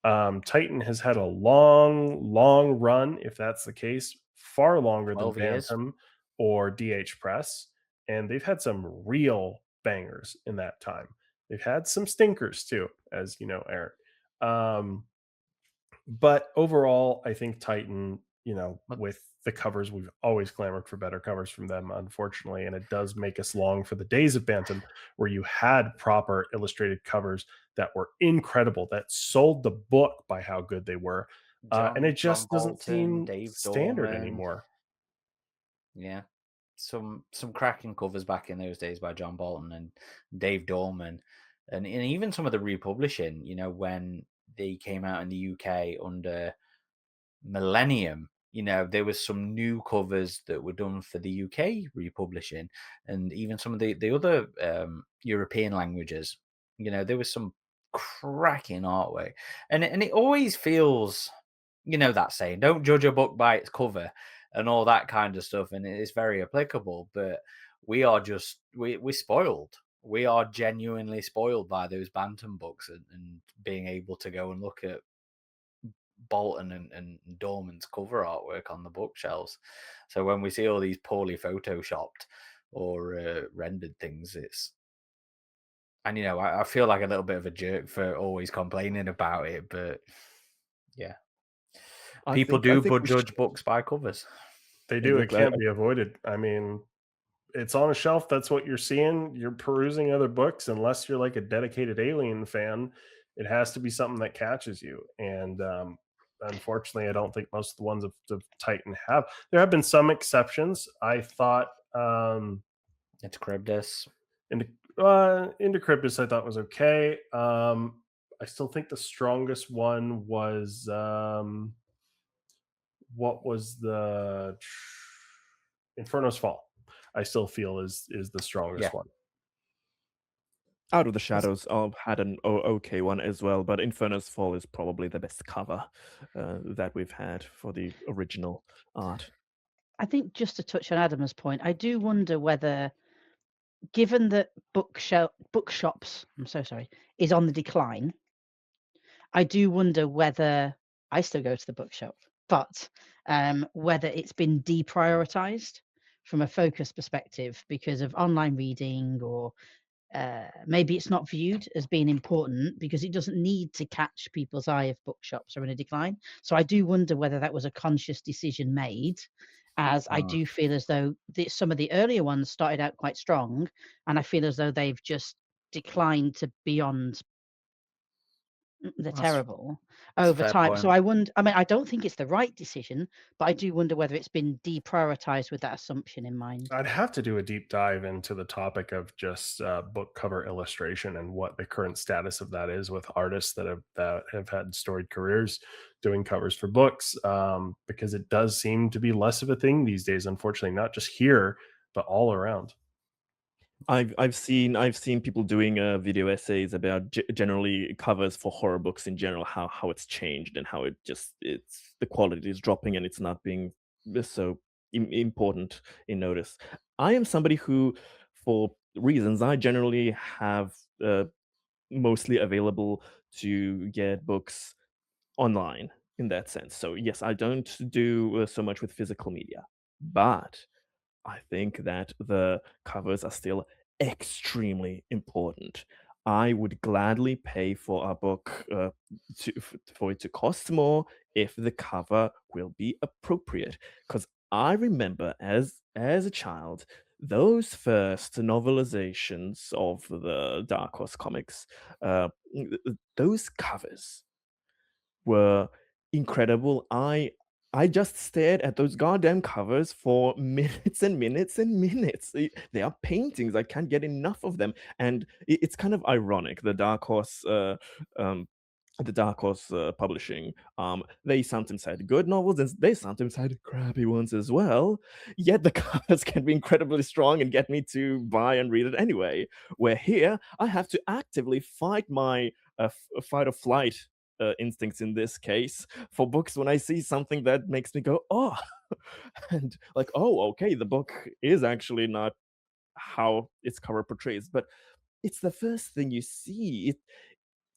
Titan has had a long, long run, if that's the case, far longer than 12 years. Bantam or DH Press. And they've had some real bangers in that time. They've had some stinkers too, as you know, Eric. Um, but overall, I think Titan, But with the covers, we've always clamored for better covers from them, unfortunately. And it does make us long for the days of Bantam where you had proper illustrated covers that were incredible, that sold the book by how good they were. And it John just doesn't Bolton, seem Dave standard Dorman. anymore. Yeah. Some cracking covers back in those days by John Bolton and Dave Dorman. And even some of the republishing, when they came out in the UK under Millennium, there was some new covers that were done for the UK republishing, and even some of the other European languages. There was some cracking artwork, and it always feels, that saying, "Don't judge a book by its cover," and all that kind of stuff, and it is very applicable. But we are just we're spoiled. We are genuinely spoiled by those Bantam books and being able to go and look at Bolton and Dorman's cover artwork on the bookshelves. So when we see all these poorly photoshopped or rendered things, I feel like a little bit of a jerk for always complaining about it, but yeah, I people think I do think but we judge should books by covers. They do. It exactly. can't be avoided. I mean, it's on a shelf. That's what you're seeing. You're perusing other books, unless you're like a dedicated Alien fan. It has to be something that catches you. And unfortunately, I don't think most of the ones of Titan have. There have been some exceptions. I thought It's Cribdus. into into Cryptus, I thought was okay. I still think the strongest one was what was the Inferno's Fall. I still feel is the Yeah, strongest one. Out of the it's Shadows had an okay one as well, but Inferno's Fall is probably the best cover that we've had for the original art. I think just to touch on Adam's point, I do wonder whether, given that bookshops, I'm so sorry, is on the decline, I do wonder whether I still go to the bookshop, but whether it's been deprioritized from a focus perspective because of online reading, or maybe it's not viewed as being important because it doesn't need to catch people's eye if bookshops are in a decline. So I do wonder whether that was a conscious decision made, as I uh, do feel as though some of the earlier ones started out quite strong, and I feel as though they've just declined to beyond they're That's terrible that's a over fair time. So point. I wonder. I mean, I don't think it's the right decision, but I do wonder whether it's been deprioritized with that assumption in mind. I'd have to do a deep dive into the topic of just book cover illustration and what the current status of that is with artists that have had storied careers doing covers for books, because it does seem to be less of a thing these days. Unfortunately, not just here but all around. I've seen people doing video essays about generally covers for horror books in general, how it's changed and how it's the quality is dropping and it's not being so important in notice. I am somebody who, for reasons, I generally have mostly available to get books online in that sense. So yes, I don't do so much with physical media, but I think that the covers are still extremely important. I would gladly pay for a book for it to cost more if the cover will be appropriate. Because I remember as a child, those first novelizations of the Dark Horse comics, those covers were incredible. I just stared at those goddamn covers for minutes and minutes and minutes. They are paintings. I can't get enough of them, and it's kind of ironic. Um, the Dark Horse publishing. They sometimes had good novels, and they sometimes had crappy ones as well. Yet the covers can be incredibly strong and get me to buy and read it anyway. Where here, I have to actively fight my fight or flight instincts in this case for books when I see something that makes me go, oh, and like, oh, okay, the book is actually not how its cover portrays, but it's the first thing you see.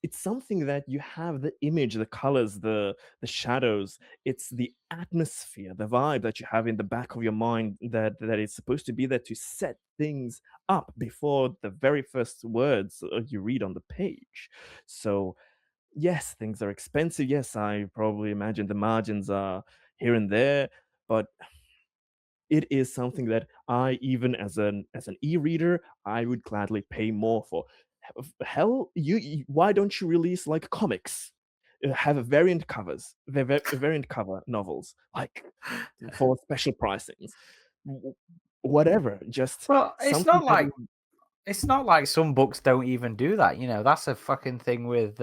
It's something that you have the image, the colors, the shadows. It's the atmosphere, the vibe that you have in the back of your mind that is supposed to be there to set things up before the very first words you read on the page. So yes, things are expensive. Yes, I probably imagine the margins are here and there, but it is something that I, even as an e-reader, I would gladly pay more for. Hell, why don't you release like comics? Have a variant covers, variant cover novels, like for special pricings, W- whatever. Just Well, something that would. it's not like some books don't even do that. That's a fucking thing with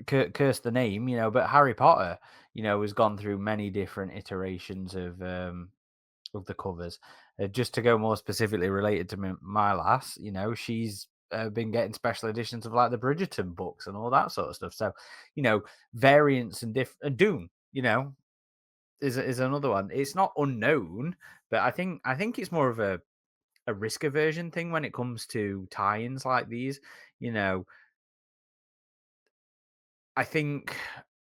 curse the name, but Harry Potter, has gone through many different iterations of the covers. Just to go more specifically related to my lass, she's been getting special editions of like the Bridgerton books and all that sort of stuff. So, variants and different Dune, is another one. It's not unknown, but I think it's more of a risk aversion thing when it comes to tie-ins like these. You know, I think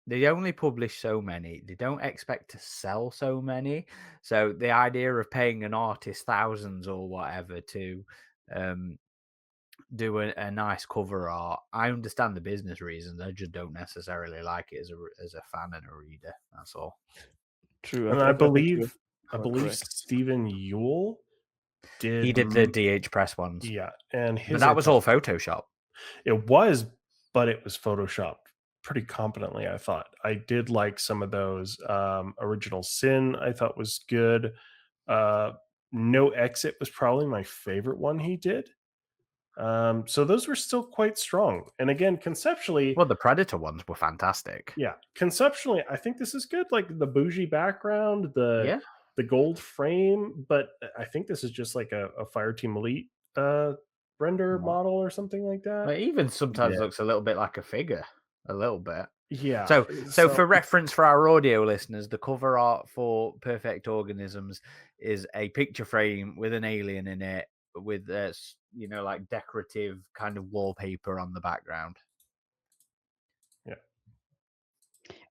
they only publish so many. They don't expect to sell so many. So the idea of paying an artist thousands or whatever to um, do a nice cover art, I understand the business reasons. I just don't necessarily like it as a fan and a reader. That's all. True. And I think you're I believe correct. Stephen Yule He did did the DH press ones, yeah, and but his, I that was thought, all Photoshop. it was, but it was photoshopped pretty competently, I thought. I did like some of those. Original Sin I thought was good. uh No Exit was probably my favorite one he did. So those were still quite strong, and again, conceptually, Well, the Predator ones were fantastic. yeah, conceptually, I think this is good. Like the bougie background, Yeah. the gold frame, but I think this is just like a Fireteam Elite render model or something like that. Well, it even sometimes Yeah, looks a little bit like a figure, a little bit. yeah. So So for reference for our audio listeners, the cover art for Perfect Organisms is a picture frame with an alien in it, with like decorative kind of wallpaper on the background. yeah,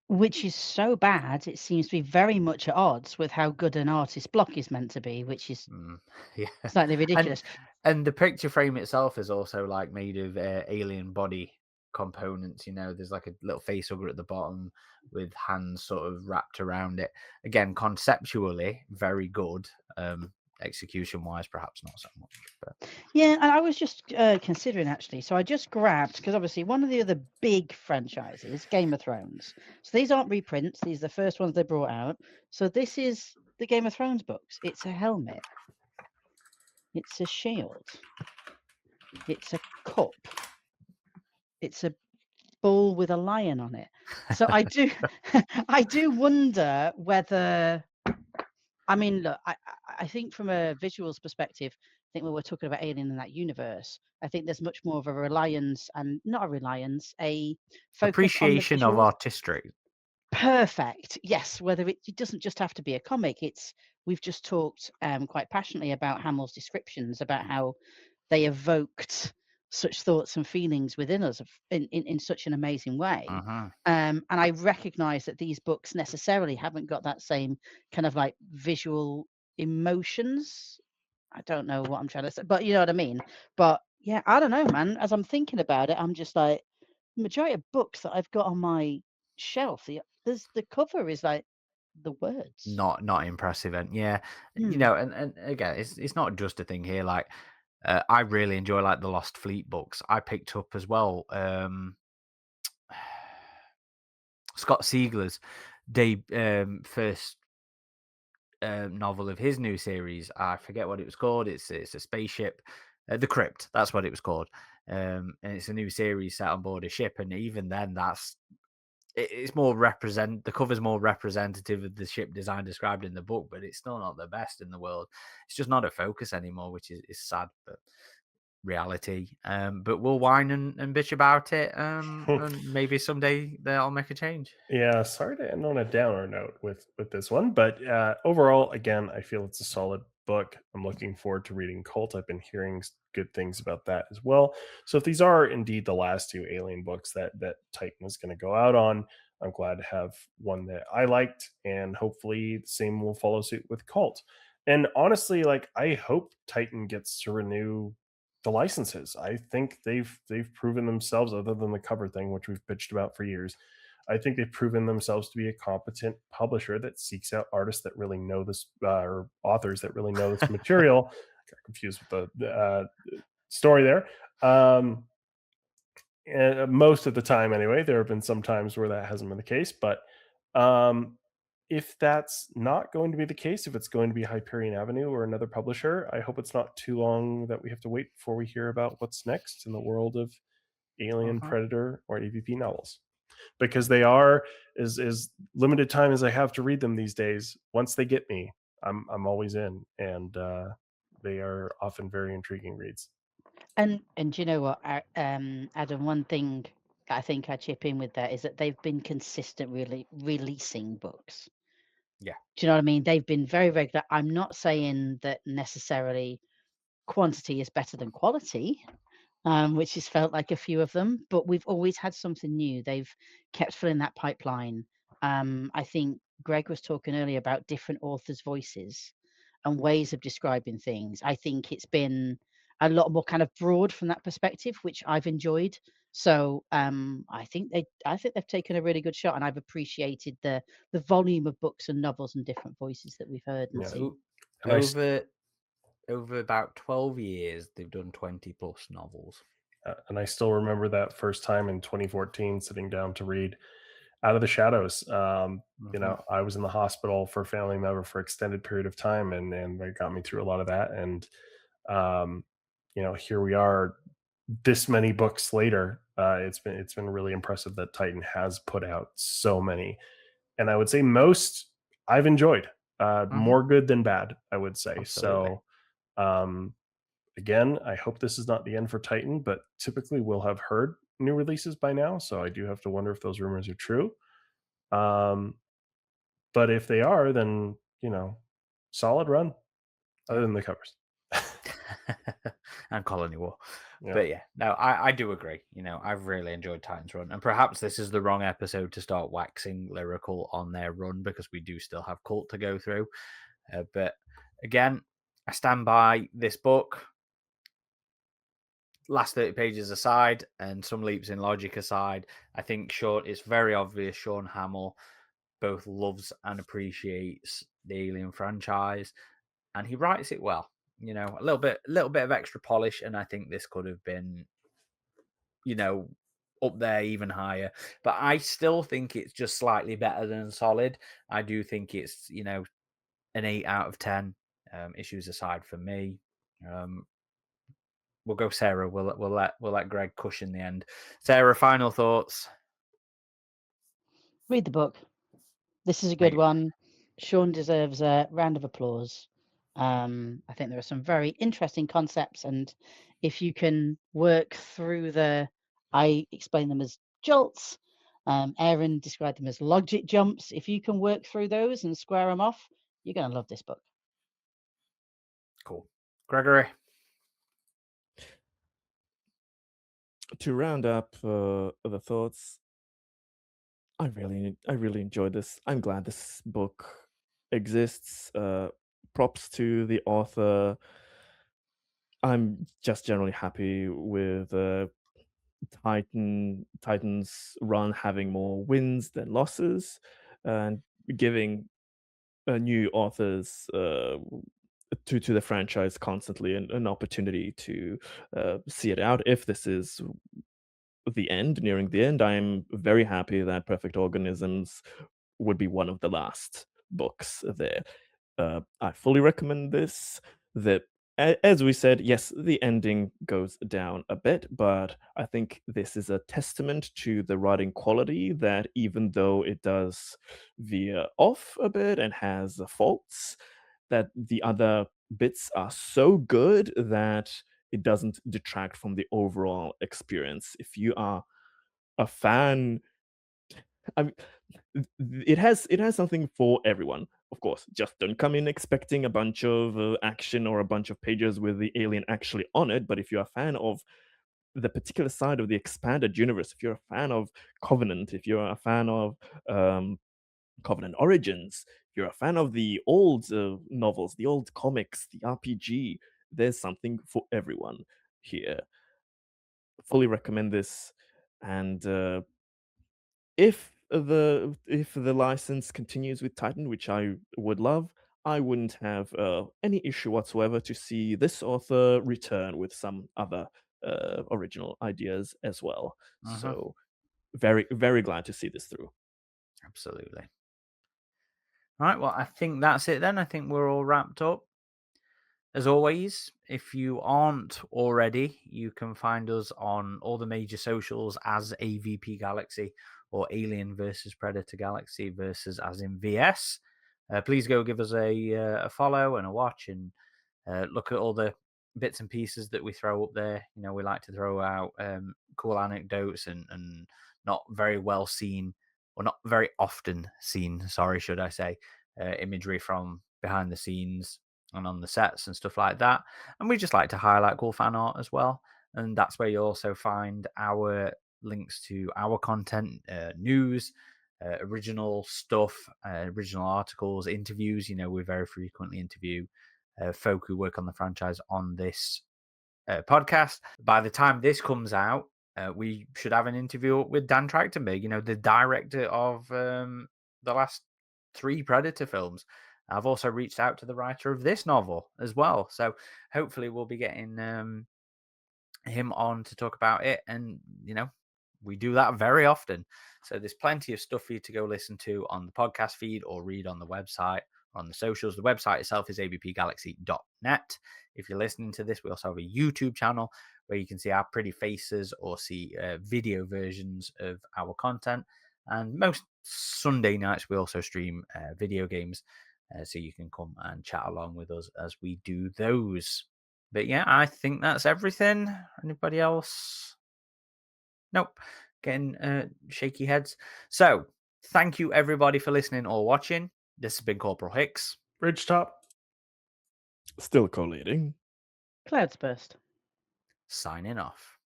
Which is so bad, it seems to be very much at odds with how good an artist block is meant to be, which is Mm, yeah, slightly and ridiculous. and the picture frame itself is also like made of alien body components. There's like a little face hugger at the bottom with hands sort of wrapped around it. Again, conceptually very good. execution wise, perhaps not so much. But Yeah, and I was just considering actually. So I just grabbed, because obviously one of the other big franchises, Game of Thrones. So these aren't reprints; these are the first ones they brought out. So this is the Game of Thrones books. It's a helmet. It's a shield. It's a cup. It's a bull with a lion on it. So I do, I do wonder whether. I mean, look, I think from a visuals perspective, I think when we're talking about Alien in that universe, I think there's much more of a reliance, and not a reliance, a focus on the appreciation of visuals. artistry. Perfect. Yes, whether it doesn't just have to be a comic. We've just talked quite passionately about Hamill's descriptions, about how they evoked such thoughts and feelings within us in such an amazing way. Mhm. And I recognize that these books necessarily haven't got that same kind of like visual emotions. I don't know what I'm trying to say, but you know what I mean. But yeah, I don't know, man. As I'm thinking about it, I'm just like, the majority of books that I've got on my shelf, the cover is like the words. Not impressive, and yeah, Hmm. and again, it's not just a thing here. Like, I really enjoy like the Lost Fleet books. I picked up as well. Scott Siegler's first novel of his new series. I forget what it was called. It's a spaceship, the Crypt. That's what it was called. And it's a new series set on board a ship. And even then, it's more represent. The cover's more representative of the ship design described in the book, but it's still not the best in the world. It's just not a focus anymore, which is sad. But reality. But we'll whine and bitch about it. And maybe someday they'll make a change. Yeah, sorry to end on a downer note with this one, but overall, again, I feel it's a solid book. I'm looking forward to reading Cult. I've been hearing good things about that as well. So if these are indeed the last two Alien books that Titan is going to go out on, I'm glad to have one that I liked, and hopefully the same will follow suit with Cult. And honestly, like I hope Titan gets to renew the licenses. I think they've proven themselves, other than the cover thing, which we've bitched about for years. I think they've proven themselves to be a competent publisher that seeks out artists that really know this, or authors that really know this material. Got confused with the story there. And most of the time, anyway, there have been some times where that hasn't been the case. But um, if that's not going to be the case, if it's going to be Hyperion Avenue or another publisher, I hope it's not too long that we have to wait before we hear about what's next in the world of Alien, Uh-huh. Predator, or AvP novels, because they are as limited time as I have to read them these days. Once they get me, I'm always in, and they are often very intriguing reads. And you know what, Adam? One thing I think I chip in with that is that they've been consistent, really releasing books. Yeah. Do you know what I mean? They've been very regular. I'm not saying that necessarily quantity is better than quality, which has felt like a few of them, but we've always had something new. They've kept filling that pipeline. I think Greg was talking earlier about different authors' voices and ways of describing things. I think it's been a lot more kind of broad from that perspective, which I've enjoyed. So I think they've taken a really good shot, and I've appreciated the volume of books and novels and different voices that we've heard and Yeah, seen. and Over about 12 years, they've done 20 plus novels. and I still remember that first time in 2014, sitting down to read Out of the Shadows. Mhm. I was in the hospital for a family member for extended period of time, and they got me through a lot of that. And um, here we are, this many books later. It's been really impressive that Titan has put out so many, and I would say most I've enjoyed, Mhm. more good than bad, I would say. Absolutely. So um, again, I hope this is not the end for Titan, but typically we'll have heard new releases by now, so I do have to wonder if those rumors are true. Um, but if they are, then solid run, other Yeah. than the covers. And Colony War. Yeah. But yeah, no, I do agree. I've really enjoyed Titan's run. And perhaps this is the wrong episode to start waxing lyrical on their run, because we do still have Cult to go through. But again, I stand by this book. Last 30 pages aside, and some leaps in logic aside, I think it's very obvious Shaun Hamill both loves and appreciates the Alien franchise. and he writes it well. A little bit of extra polish, and I think this could have been, up there even higher. But I still think it's just slightly better than solid. I do think it's an 8 out of 10. Issues aside for me. We'll go Sarah. We'll let Greg cushion the end. Sarah, final thoughts. Read the book. This is a good Mate. one. Shaun deserves a round of applause. I think there are some very interesting concepts, and if you can work through I explain them as jolts. Aaron described them as logic jumps. If you can work through those and square them off, you're going to love this book. Cool. Gregory. To round up the thoughts, I really enjoyed this. I'm glad this book exists. Props to the author. I'm just generally happy with Titan's run having more wins than losses, and giving new authors to the franchise constantly an opportunity to see it out. If this is nearing the end, I'm very happy that Perfect Organisms would be one of the last books there. I fully recommend this. As we said, yes, the ending goes down a bit, but I think this is a testament to the writing quality that even though it does veer off a bit and has faults, that the other bits are so good that it doesn't detract from the overall experience. If you are a fan, I mean, it has something for everyone. Of course, just don't come in expecting a bunch of action or a bunch of pages with the alien actually on it. But if you're a fan of the particular side of the expanded universe, if you're a fan of Covenant, if you're a fan of Covenant Origins, if you're a fan of the old novels, the old comics, the RPG, there's something for everyone here. Fully recommend this, and if the license continues with Titan, which I would love, I wouldn't have any issue whatsoever to see this author return with some other original ideas as well. Uh-huh. So very, very glad to see this through. Absolutely. Right. Well, I think that's it then. I think we're all wrapped up. As always, if you aren't already, you can find us on all the major socials as AvP Galaxy or Alien versus Predator Galaxy versus as in VS. Please go give us a follow and a watch, and look at all the bits and pieces that we throw up there. We like to throw out cool anecdotes and not very well seen, or not very often seen, sorry, should I say, imagery from behind the scenes and on the sets and stuff like that. And we just like to highlight cool fan art as well. And that's where you also find our links to our content, news, original stuff, original articles, interviews. We very frequently interview folk who work on the franchise on this podcast. By the time this comes out, we should have an interview with Dan Trachtenberg, the director of the last 3 Predator films. I've also reached out to the writer of this novel as well. So hopefully we'll be getting him on to talk about it. And, we do that very often. So there's plenty of stuff for you to go listen to on the podcast feed or read on the website, on the socials. The website itself is avpgalaxy.net. If you're listening to this, we also have a YouTube channel where you can see our pretty faces or see video versions of our content. And most Sunday nights, we also stream video games. So you can come and chat along with us as we do those. But yeah, I think that's everything. Anybody else? Nope. Getting shaky heads. So thank you everybody for listening or watching. This has been Corporal Hicks. Ridgetop. Still collating. Cloudsburst. Signing off.